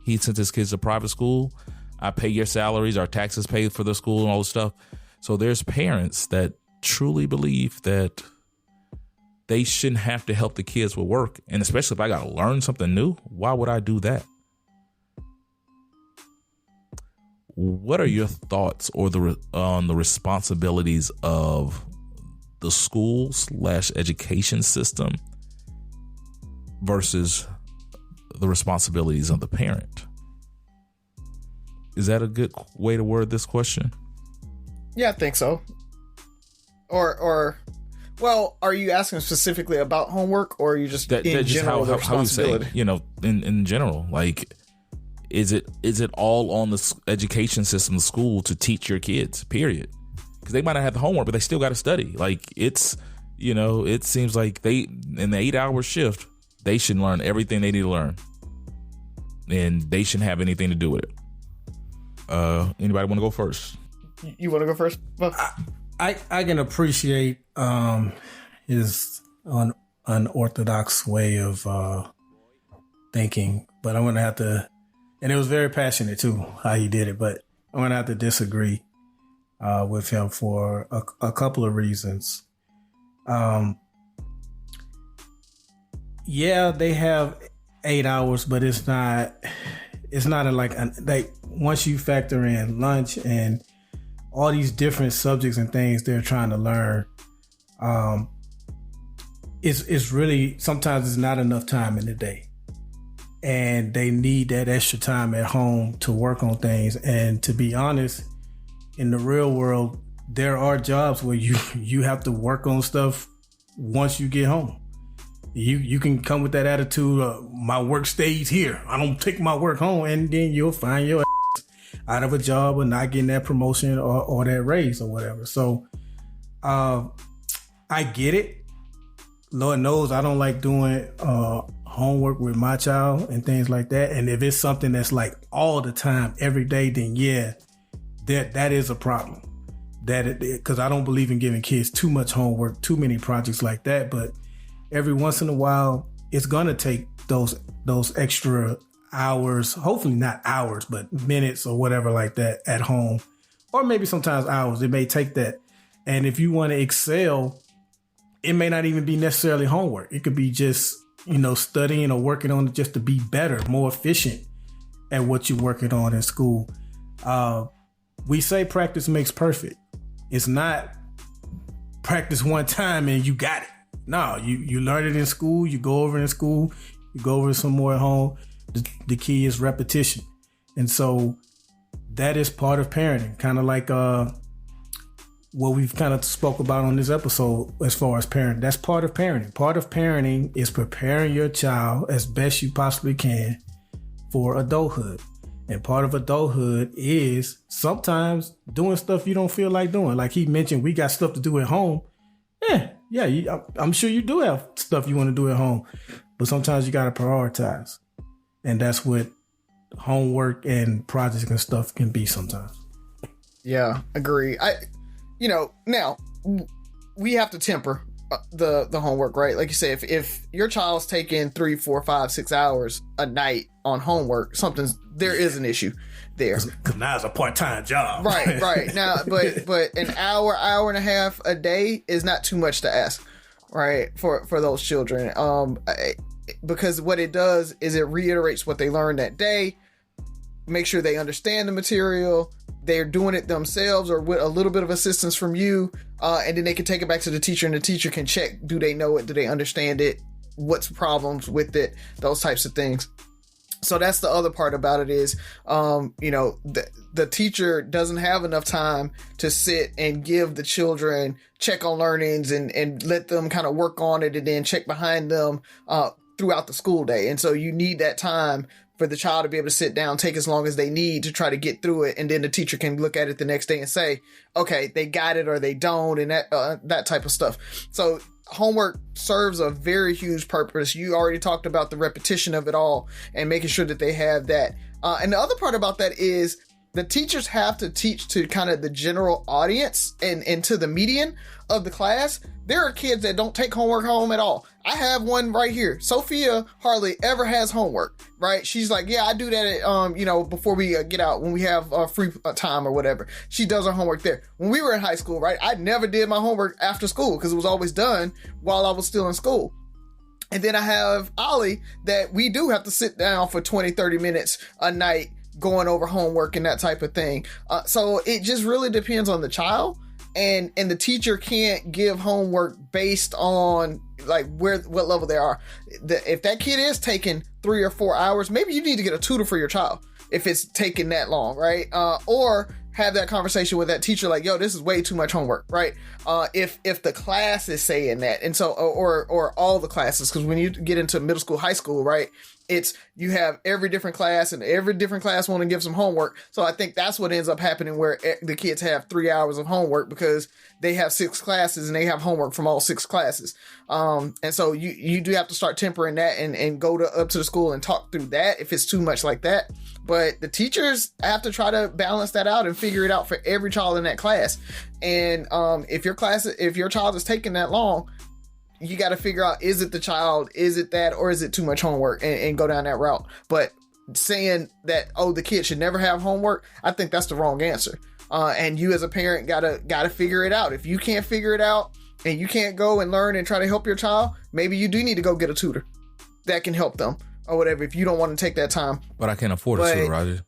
He sent his kids to private school. I pay your salaries, our taxes paid for the school and all this stuff. So there's parents that truly believe that they shouldn't have to help the kids with work. And especially if I got to learn something new, why would I do that? What are your thoughts on the responsibilities of the school/education system versus the responsibilities of the parent? Is that a good way to word this question? Yeah, I think so. Well, are you asking specifically about homework, or are you just in general the responsibility? How you say, you know, in general, like, is it all on the education system, the school, to teach your kids, period? Because they might not have the homework, but they still got to study. Like, it's, you know, it seems like they, in the 8-hour shift, they should learn everything they need to learn. And they shouldn't have anything to do with it. Anybody want to go first? You want to go first? I can appreciate his unorthodox way of thinking, but I'm going to have to, and it was very passionate too, how he did it, but I'm going to have to disagree with him for a couple of reasons. Yeah, they have 8 hours, but it's not like once you factor in lunch and all these different subjects and things they're trying to learn, it's really, sometimes it's not enough time in the day, and they need that extra time at home to work on things. And to be honest, in the real world, there are jobs where you have to work on stuff once you get home. You can come with that attitude, my work stays here, I don't take my work home, and then you'll find your ass out of a job or not getting that promotion or that raise or whatever. So I get it. Lord knows I don't like doing homework with my child and things like that. And if it's something that's like all the time, every day, then yeah, that is a problem. Because I don't believe in giving kids too much homework, too many projects like that. But every once in a while, it's gonna take those extra hours, hopefully not hours, but minutes or whatever like that at home, or maybe sometimes hours. It may take that. And if you want to excel, it may not even be necessarily homework. It could be just, you know, studying or working on it just to be better, more efficient at what you're working on in school. we say practice makes perfect. It's not practice one time and you got it. No, you learn it in school, you go over in school, you go over some more at home. The key is repetition. And so that is part of parenting, kind of like what we've kind of spoke about on this episode as far as parenting. That's part of parenting. Part of parenting is preparing your child as best you possibly can for adulthood. And part of adulthood is sometimes doing stuff you don't feel like doing. Like he mentioned, we got stuff to do at home. I'm sure you do have stuff you want to do at home, but sometimes you got to prioritize. And that's what homework and projects and stuff can be sometimes. Yeah, agree. Now we have to temper the homework, right? Like you say, if your child's taking 3, 4, 5, 6 hours a night on homework, there is an issue there. Because now it's a part-time job. Right. Now, but an hour and a half a day is not too much to ask, right? For those children. Because what it does is it reiterates what they learned that day, make sure they understand the material, they're doing it themselves or with a little bit of assistance from you, and then they can take it back to the teacher and the teacher can check, do they know it, do they understand it, what's problems with it, those types of things. So that's the other part about it is, the teacher doesn't have enough time to sit and give the children check on learnings and let them kind of work on it and then check behind them throughout the school day. And so you need that time for the child to be able to sit down, take as long as they need to try to get through it. And then the teacher can look at it the next day and say, okay, they got it or they don't, and that type of stuff. So homework serves a very huge purpose. You already talked about the repetition of it all and making sure that they have that. And the other part about that is the teachers have to teach to kind of the general audience and to the median of the class. There are kids that don't take homework home at all. I have one right here. Sophia hardly ever has homework, right? She's like, yeah, I do that at, before we get out, when we have free time or whatever. She does her homework there. When we were in high school, right, I never did my homework after school because it was always done while I was still in school. And then I have Ollie that we do have to sit down for 20, 30 minutes a night going over homework and that type of thing. So it just really depends on the child. And the teacher can't give homework based on like what level they are. If that kid is taking 3 or 4 hours, maybe you need to get a tutor for your child if it's taking that long, right? Or have that conversation with that teacher, like, yo, this is way too much homework, right? If the class is saying that, and so or all the classes, because when you get into middle school, high school, right, it's you have every different class and every different class want to give some homework. So I think that's what ends up happening, where the kids have 3 hours of homework because they have 6 classes and they have homework from all 6 classes. And so you do have to start tempering that and go up to the school and talk through that if it's too much like that. But the teachers have to try to balance that out and figure it out for every child in that class. And if your child is taking that long, you got to figure out, is it the child, is it that, or is it too much homework, and go down that route. But saying that, oh, the kid should never have homework, I think that's the wrong answer. And you as a parent gotta figure it out. If you can't figure it out and you can't go and learn and try to help your child, maybe you do need to go get a tutor that can help them or whatever, if you don't want to take that time. But I can't afford a tutor, Roger.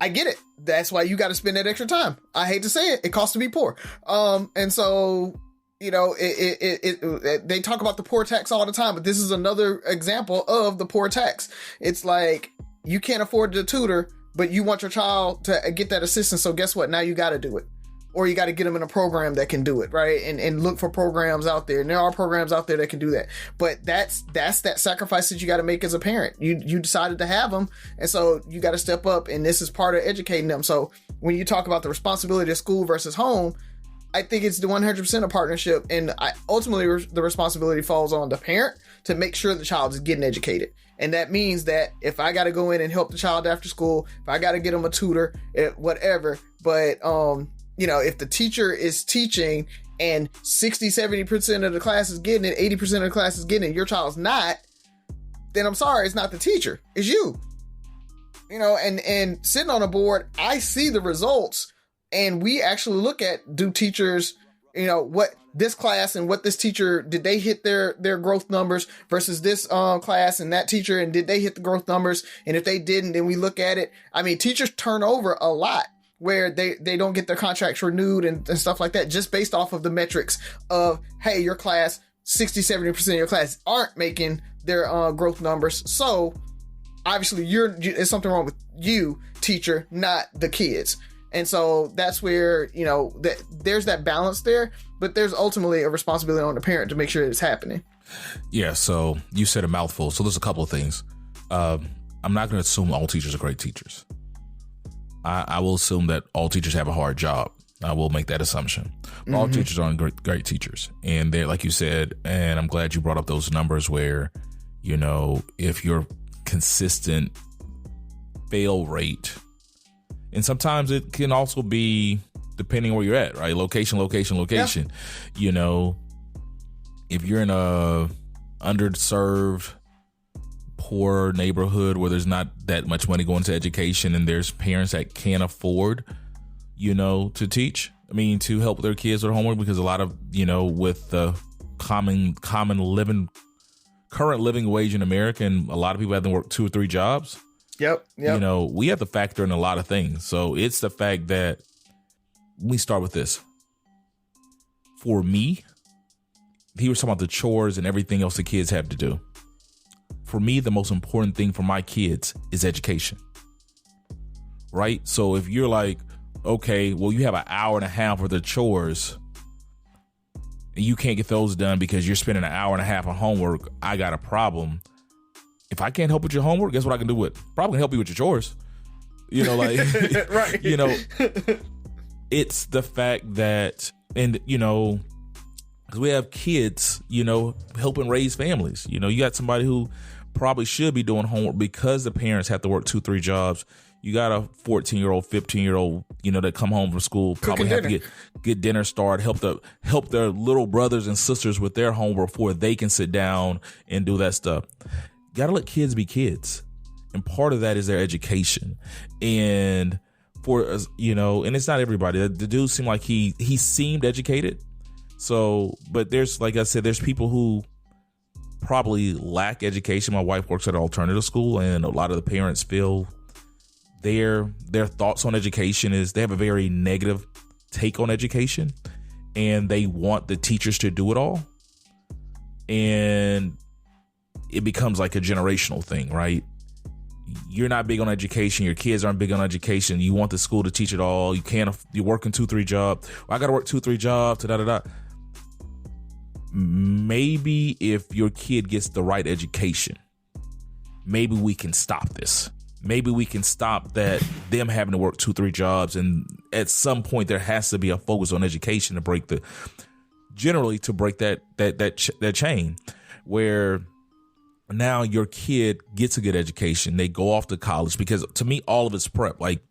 I get it. That's why you got to spend that extra time. I hate to say it. It costs to be poor. And so, they talk about the poor tax all the time, but this is another example of the poor tax. It's like, you can't afford the tutor, but you want your child to get that assistance. So guess what? Now you got to do it. Or you got to get them in a program that can do it, right? And look for programs out there. And there are programs out there that can do that. But that's that sacrifice that you got to make as a parent. You decided to have them. And so you got to step up. And this is part of educating them. So when you talk about the responsibility of school versus home, I think it's the 100% a partnership. And ultimately, the responsibility falls on the parent to make sure the child is getting educated. And that means that if I got to go in and help the child after school, if I got to get them a tutor, whatever. But, if the teacher is teaching and 60-70% of the class is getting it, 80% of the class is getting it, your child's not, then I'm sorry, it's not the teacher, it's you. And sitting on a board, I see the results, and we actually look at, do teachers, what this class and what this teacher, did they hit their growth numbers versus this class and that teacher, and did they hit the growth numbers? And if they didn't, then we look at it. I mean, teachers turn over a lot. where they don't get their contracts renewed and stuff like that, just based off of the metrics of, hey, your class, 60-70% of your class aren't making their growth numbers. So obviously there's something wrong with you, teacher, not the kids. And so that's where, you know, there's that balance there, but there's ultimately a responsibility on the parent to make sure it's happening. Yeah. So you said a mouthful. So there's a couple of things. I'm not going to assume all teachers are great teachers. I will assume that all teachers have a hard job. I will make that assumption. But all teachers aren't great teachers. And they're, like you said, and I'm glad you brought up those numbers where, you know, if your consistent fail rate, and sometimes it can also be depending where you're at, right? Location. Yeah. You know, if you're in a underserved, poor neighborhood where there's not that much money going to education and there's parents that can't afford, you know, to help their kids with homework, because a lot of, you know, with the current living wage in America, and a lot of people have to work 2 or 3 jobs. Yep. You know, we have to factor in a lot of things. So it's the fact that, let me start with this. For me, he was talking about the chores and everything else the kids have to do. For me, the most important thing for my kids is education. Right? So if you're like, okay, well, you have an hour and a half for the chores and you can't get those done because you're spending an hour and a half on homework, I got a problem. If I can't help with your homework, guess what I can do with? Probably help you with your chores. You know, like, right. You know, it's the fact that, and, you know, because we have kids, you know, helping raise families. You know, you got somebody who probably should be doing homework because the parents have to work 2-3 jobs. You got a 14-year-old, 15-year-old, you know, that come home from school, probably have to get dinner started, help their little brothers and sisters with their homework before they can sit down and do that stuff. Got to let kids be kids. And part of that is their education. And for, you know, and it's not everybody. The dude seemed like he seemed educated. So, but there's, like I said, there's people who probably lack education. My wife works at an alternative school, and a lot of the parents feel their thoughts on education is they have a very negative take on education, and they want the teachers to do it all. And it becomes like a generational thing, right? You're not big on education. Your kids aren't big on education. You want the school to teach it all. You're working 2-3 jobs. Well, I got to work 2-3 jobs. Maybe if your kid gets the right education, maybe we can stop this. Maybe we can stop them having to work 2-3 jobs. And at some point there has to be a focus on education to break that chain where now your kid gets a good education. They go off to college, because to me, all of it's prep. Like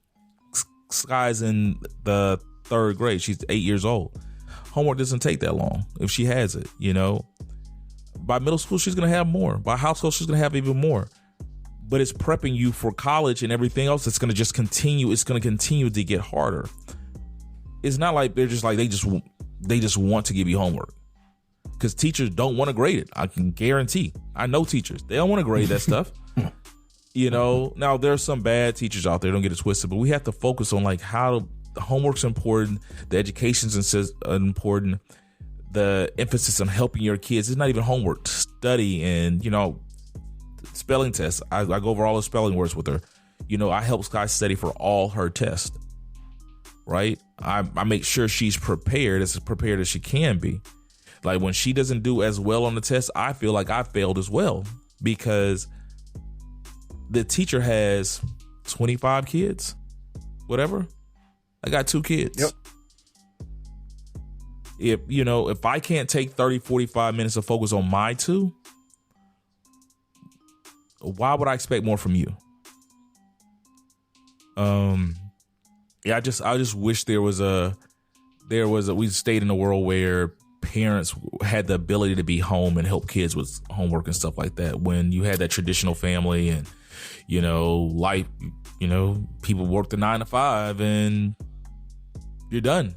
Sky's in the 3rd grade. She's 8 years old. Homework doesn't take that long if she has it, you know. By middle school, she's going to have more. By high school, she's going to have even more. But it's prepping you for college and everything else. It's going to just continue. It's going to continue to get harder. It's not like they're just like, they just want to give you homework. Because teachers don't want to grade it. I can guarantee. I know teachers. They don't want to grade that stuff. You know, now there's some bad teachers out there. Don't get it twisted. But we have to focus on like how the homework's important. The education's important. The emphasis on helping your kids. It's not even homework. Study and, you know, spelling tests. I go over all the spelling words with her. You know, I help Sky study for all her tests. Right? I make sure she's prepared as she can be. Like when she doesn't do as well on the test, I feel like I failed as well, because the teacher has 25 kids, whatever. I got 2 kids. Yep. If I can't take 30, 45 minutes of focus on my 2, why would I expect more from you? I just wish we stayed in a world where parents had the ability to be home and help kids with homework and stuff like that. When you had that traditional family and, life, people work the 9 to 5 and you're done.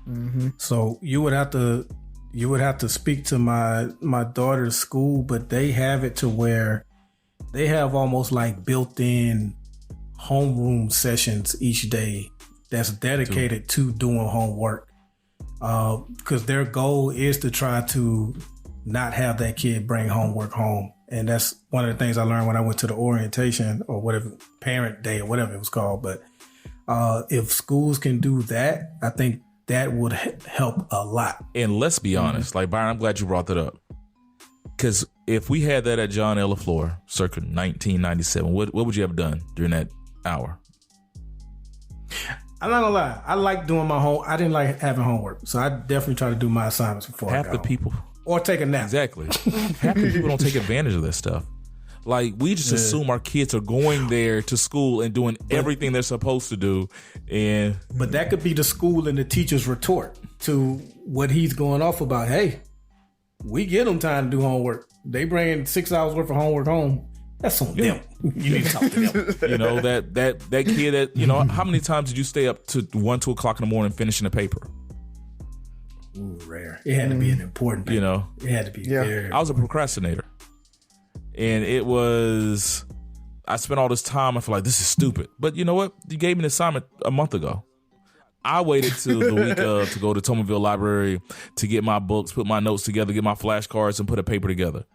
Mm-hmm. So you would have to speak to my daughter's school, but they have it to where they have almost like built-in homeroom sessions each day that's dedicated to doing homework. Because their goal is to try to not have that kid bring homework home. And that's one of the things I learned when I went to the orientation or whatever, parent day or whatever it was called. But if schools can do that, I think that would help a lot. And let's be honest, like Byron, I'm glad you brought that up. Because if we had that at John L. LaFleur circa 1997, what would you have done during that hour? I'm not gonna lie. I like doing my home. I didn't like having homework, so I definitely try to do my assignments before I go. Half the people, or take a nap. Exactly. Half the people don't take advantage of this stuff. Like we just assume our kids are going there to school and doing everything they're supposed to do, but that could be the school and the teacher's retort to what he's going off about. Hey, we get them time to do homework. They bring 6 hours worth of homework home. That's on them. You need to talk to them. You know, that kid that, you know, how many times did you stay up to 1, 2 o'clock in the morning finishing a paper? Ooh, rare. It had to be an important paper. You know, it had to be very I was a procrastinator. And I spent all this time. I feel like this is stupid. But you know what? You gave me an assignment a month ago. I waited till the week to go to Tomerville Library to get my books, put my notes together, get my flashcards, and put a paper together.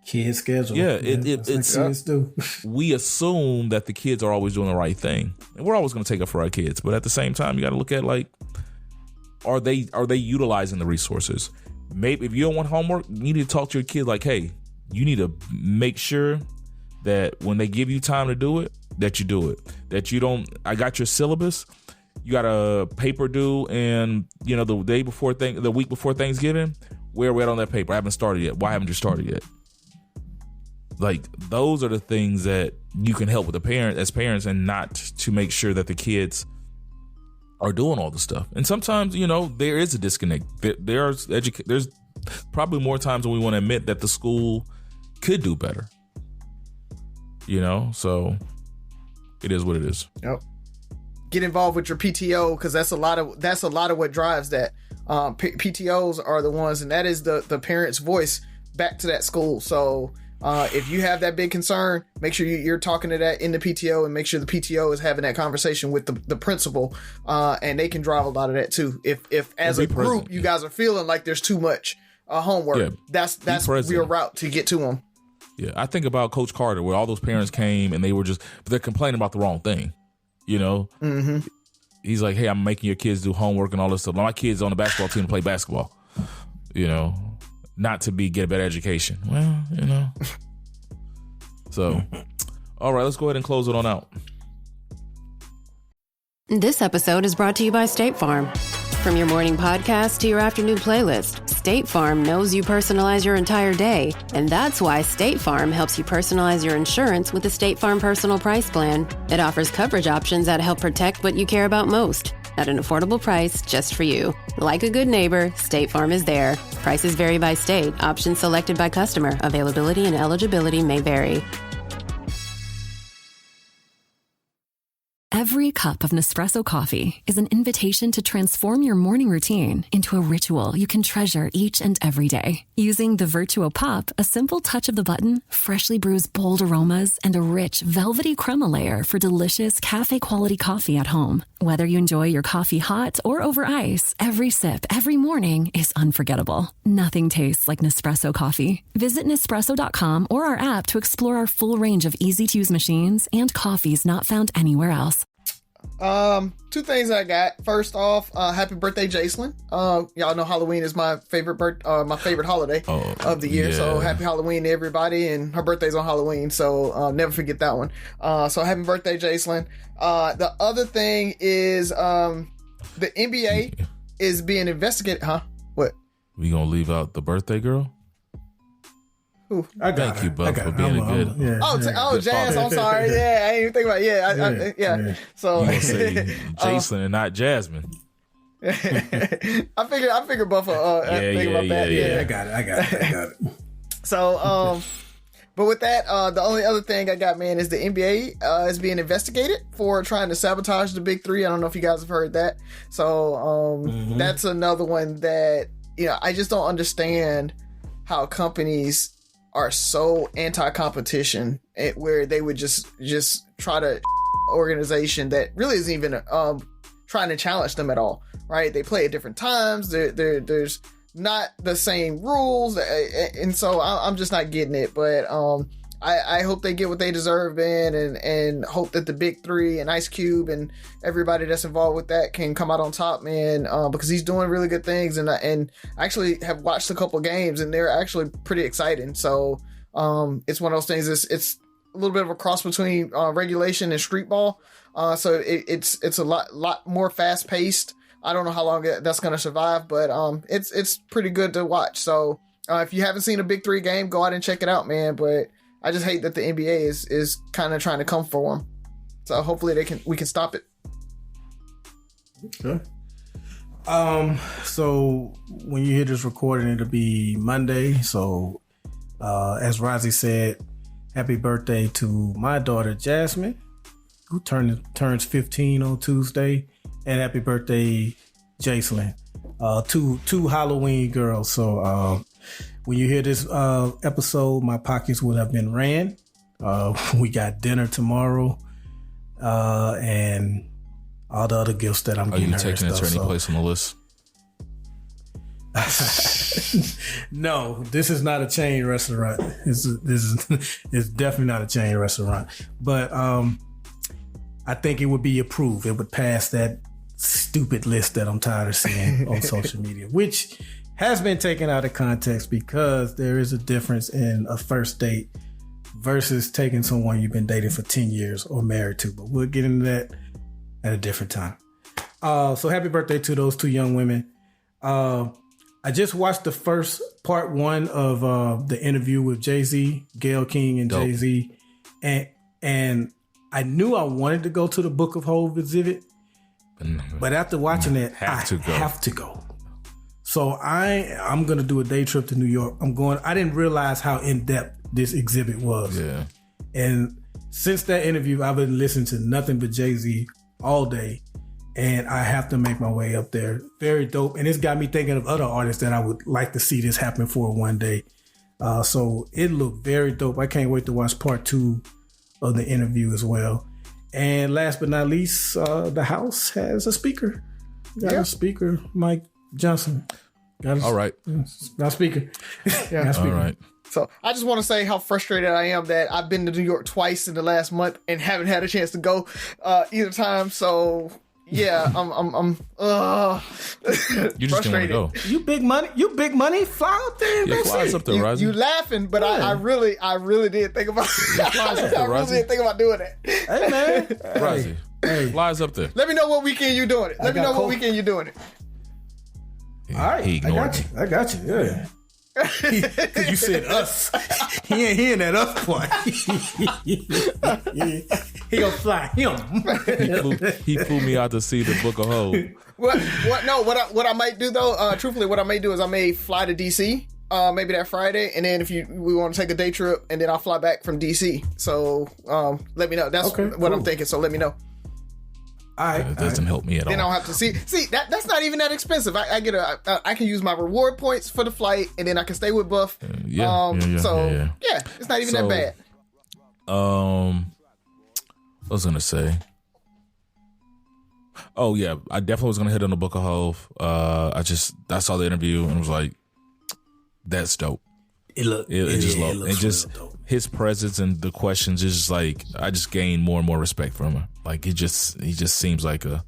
Kid schedule. Yeah, it's kids do. We assume that the kids are always doing the right thing, and we're always going to take up for our kids. But at the same time, you got to look at like, are they utilizing the resources? Maybe if you don't want homework, you need to talk to your kid like, hey, you need to make sure that when they give you time to do it, that you do it. That you don't. I got your syllabus. You got a paper due, and you know the week before Thanksgiving. Where are we at on that paper? I haven't started yet. Why haven't you started yet? Like those are the things that you can help with as parents, and not to make sure that the kids are doing all the stuff. And sometimes, you know, there is a disconnect. There's probably more times when we want to admit that the school could do better. You know, so it is what it is. Yep. Get involved with your PTO, because that's a lot of what drives that. PTOs are the ones, and that is the parents' voice back to that school. So if you have that big concern, make sure you're talking to that in the PTO, and make sure the PTO is having that conversation with the principal, and they can drive a lot of that too. If as a group you guys are feeling like there's too much homework, that's your route to get to them. Yeah, I think about Coach Carter, where all those parents came and they're complaining about the wrong thing. You know, He's like, hey, I'm making your kids do homework and all this stuff. My kids on the basketball team to play basketball, you know, not to get a better education. Well, you know. So, all right, let's go ahead and close it on out. This episode is brought to you by State Farm. From your morning podcast to your afternoon playlist, State Farm knows you personalize your entire day. And that's why State Farm helps you personalize your insurance with the State Farm Personal Price Plan. It offers coverage options that help protect what you care about most at an affordable price just for you. Like a good neighbor, State Farm is there. Prices vary by state. Options selected by customer. Availability and eligibility may vary. Every cup of Nespresso coffee is an invitation to transform your morning routine into a ritual you can treasure each and every day. Using the Virtuo Pop, a simple touch of the button freshly brews bold aromas and a rich, velvety crema layer for delicious cafe-quality coffee at home. Whether you enjoy your coffee hot or over ice, every sip, every morning is unforgettable. Nothing tastes like Nespresso coffee. Visit Nespresso.com or our app to explore our full range of easy-to-use machines and coffees not found anywhere else. Two things I got. First off, happy birthday, Jaselyn. Y'all know Halloween is my favorite holiday of the year. Yeah. So happy Halloween to everybody, and her birthday's on Halloween, so never forget that one. So happy birthday, Jaselyn. The other thing is the NBA is being investigated. Huh? What? We gonna leave out the birthday girl? Thank you, Buck, for being a good. Jazz. I'm sorry. Yeah, I didn't even think about it. Yeah. So you gonna say Jaselyn and not Jazmine. I figured Buff think about that. Yeah, I got it. So, but with that, the only other thing I got, man, is the NBA is being investigated for trying to sabotage the Big Three. I don't know if you guys have heard that. So, that's another one that, you know, I just don't understand how companies are so anti-competition, where they would just try to organization that really isn't even trying to challenge them at all, right? They play at different times. There's not the same rules, and so I'm just not getting it. But I hope they get what they deserve, man, and hope that the big three and Ice Cube and everybody that's involved with that can come out on top, man, because he's doing really good things, and I actually have watched a couple games, and they're actually pretty exciting. So it's one of those things. It's a little bit of a cross between regulation and street ball. So it's a lot more fast paced. I don't know how long that's going to survive, but it's pretty good to watch. So if you haven't seen a Big Three game, go out and check it out, man. But I just hate that the NBA is kind of trying to come for them. So hopefully we can stop it. Okay. So when you hear this recording, it'll be Monday. So as Razi said, happy birthday to my daughter Jazmine, who turns 15 on Tuesday, and happy birthday Jaselyn, two Halloween girls. So when you hear this episode, my pockets would have been ran. We got dinner tomorrow, and all the other gifts that I'm getting her. Are you taking it to any place on the list? No, this is not a chain restaurant. This is definitely not a chain restaurant. But I think it would be approved. It would pass that stupid list that I'm tired of seeing on social media, which has been taken out of context because there is a difference in a first date versus taking someone you've been dating for 10 years or married to. But we'll get into that at a different time. So happy birthday to those two young women. I just watched the first part one of the interview with Jay-Z, Gayle King and Dope. Jay-Z. And I knew I wanted to go to the Book of Hov exhibit, but after watching it, I have to go. So I'm going to do a day trip to New York. I didn't realize how in-depth this exhibit was. Yeah. And since that interview, I've been listening to nothing but Jay-Z all day. And I have to make my way up there. Very dope. And it's got me thinking of other artists that I would like to see this happen for one day. So it looked very dope. I can't wait to watch part 2 of the interview as well. And last but not least, the house has a speaker. Got a speaker, Mike Johnson. All right. Got a speaker. Yeah. All right. So I just want to say how frustrated I am that I've been to New York twice in the last month and haven't had a chance to go either time. So yeah, I'm you just didn't want to go. You big money, fly up there. Yeah, flies up there, Razi. You laughing, but I really did think about I really did think about doing it. Hey man, Razi, flies up there. Let me know what weekend you're doing it. Let me know what weekend you're doing it. All right, I got you. Yeah. Because you said us. He ain't hearing that us part. He gonna fly him. He flew me out to see the Book of Hov. What I might do though, truthfully, what I may do is I may fly to DC, maybe that Friday, and then if we want to take a day trip, and then I'll fly back from DC. So let me know. That's what I'm thinking. So let me know. It doesn't help me at all. Then I'll have to see that's not even that expensive. I can use my reward points for the flight, and then I can stay with Buff. It's not even that bad. I was gonna say, oh yeah, I definitely was gonna hit on the Book of Hov. I saw the interview and was like, that's dope. It just his presence and the questions is just like, I just gained more and more respect from him. Like he just seems like a,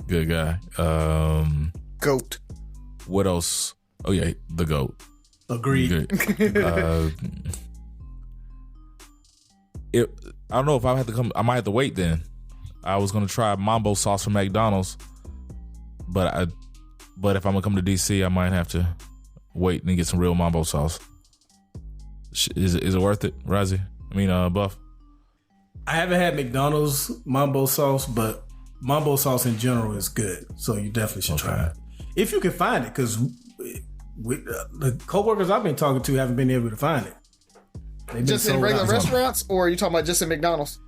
good guy. Goat. What else? Oh yeah, the GOAT. Agreed. I don't know if I have to come. I might have to wait then. I was gonna try Mambo sauce from McDonald's, but if I'm gonna come to DC, I might have to wait and get some real Mambo sauce. Is it worth it, Razi? I mean, Buff. I haven't had McDonald's Mambo sauce, but Mambo sauce in general is good. So you definitely should try it if you can find it. Because the coworkers I've been talking to haven't been able to find it. Just in regular restaurants, or are you talking about just in McDonald's?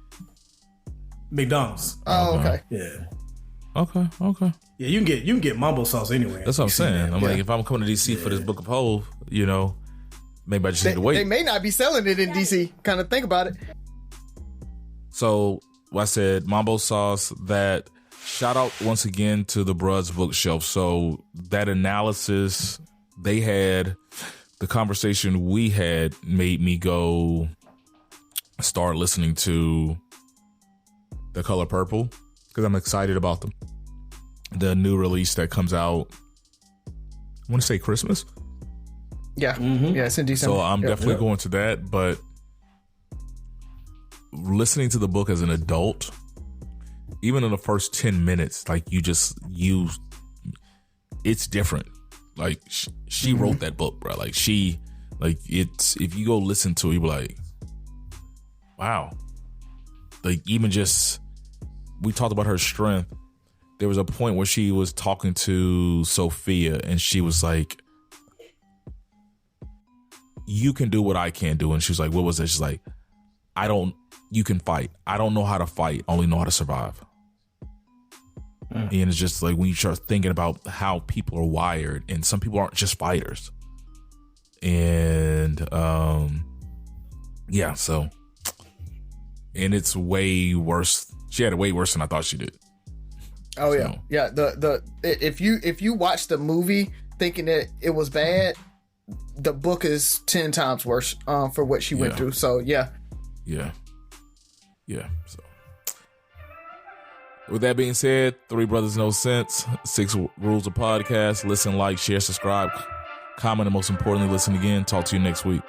McDonald's. Oh, okay. Yeah. Okay. Yeah, you can get Mambo sauce anywhere. That's what I'm saying. I'm like, if I'm coming to DC for this Book of Hov, maybe I just need to wait. They may not be selling it in DC. Kind of think about it. So I said Mambo Sauce. That shout out once again to the Bruds Bookshelf. So that analysis they had, the conversation we had, made me go start listening to The Color Purple because I'm excited about them. The new release that comes out, I want to say Christmas. Yeah, yeah, it's in December. So I'm definitely going to that. But listening to the book as an adult, even in the first 10 minutes, like it's different. Like she wrote that book, bro. Like it's, if you go listen to it, you'll be like, wow. Like even just, we talked about her strength. There was a point where she was talking to Sophia and she was like, you can do what I can't do. And she was like, what was it? She's like, you can fight. I don't know how to fight, only know how to survive. And it's just like when you start thinking about how people are wired, and some people aren't just fighters. And yeah, so, and it's way worse. She had it way worse than I thought she did. Oh yeah, so. Yeah. If you watch the movie thinking that it was bad, the book is 10 times worse for what she went through. So yeah. So with that being said, 3 Brothers No Sense, 6 Rules of Podcast. Listen, like, share, subscribe, comment, and most importantly, listen again. Talk to you next week.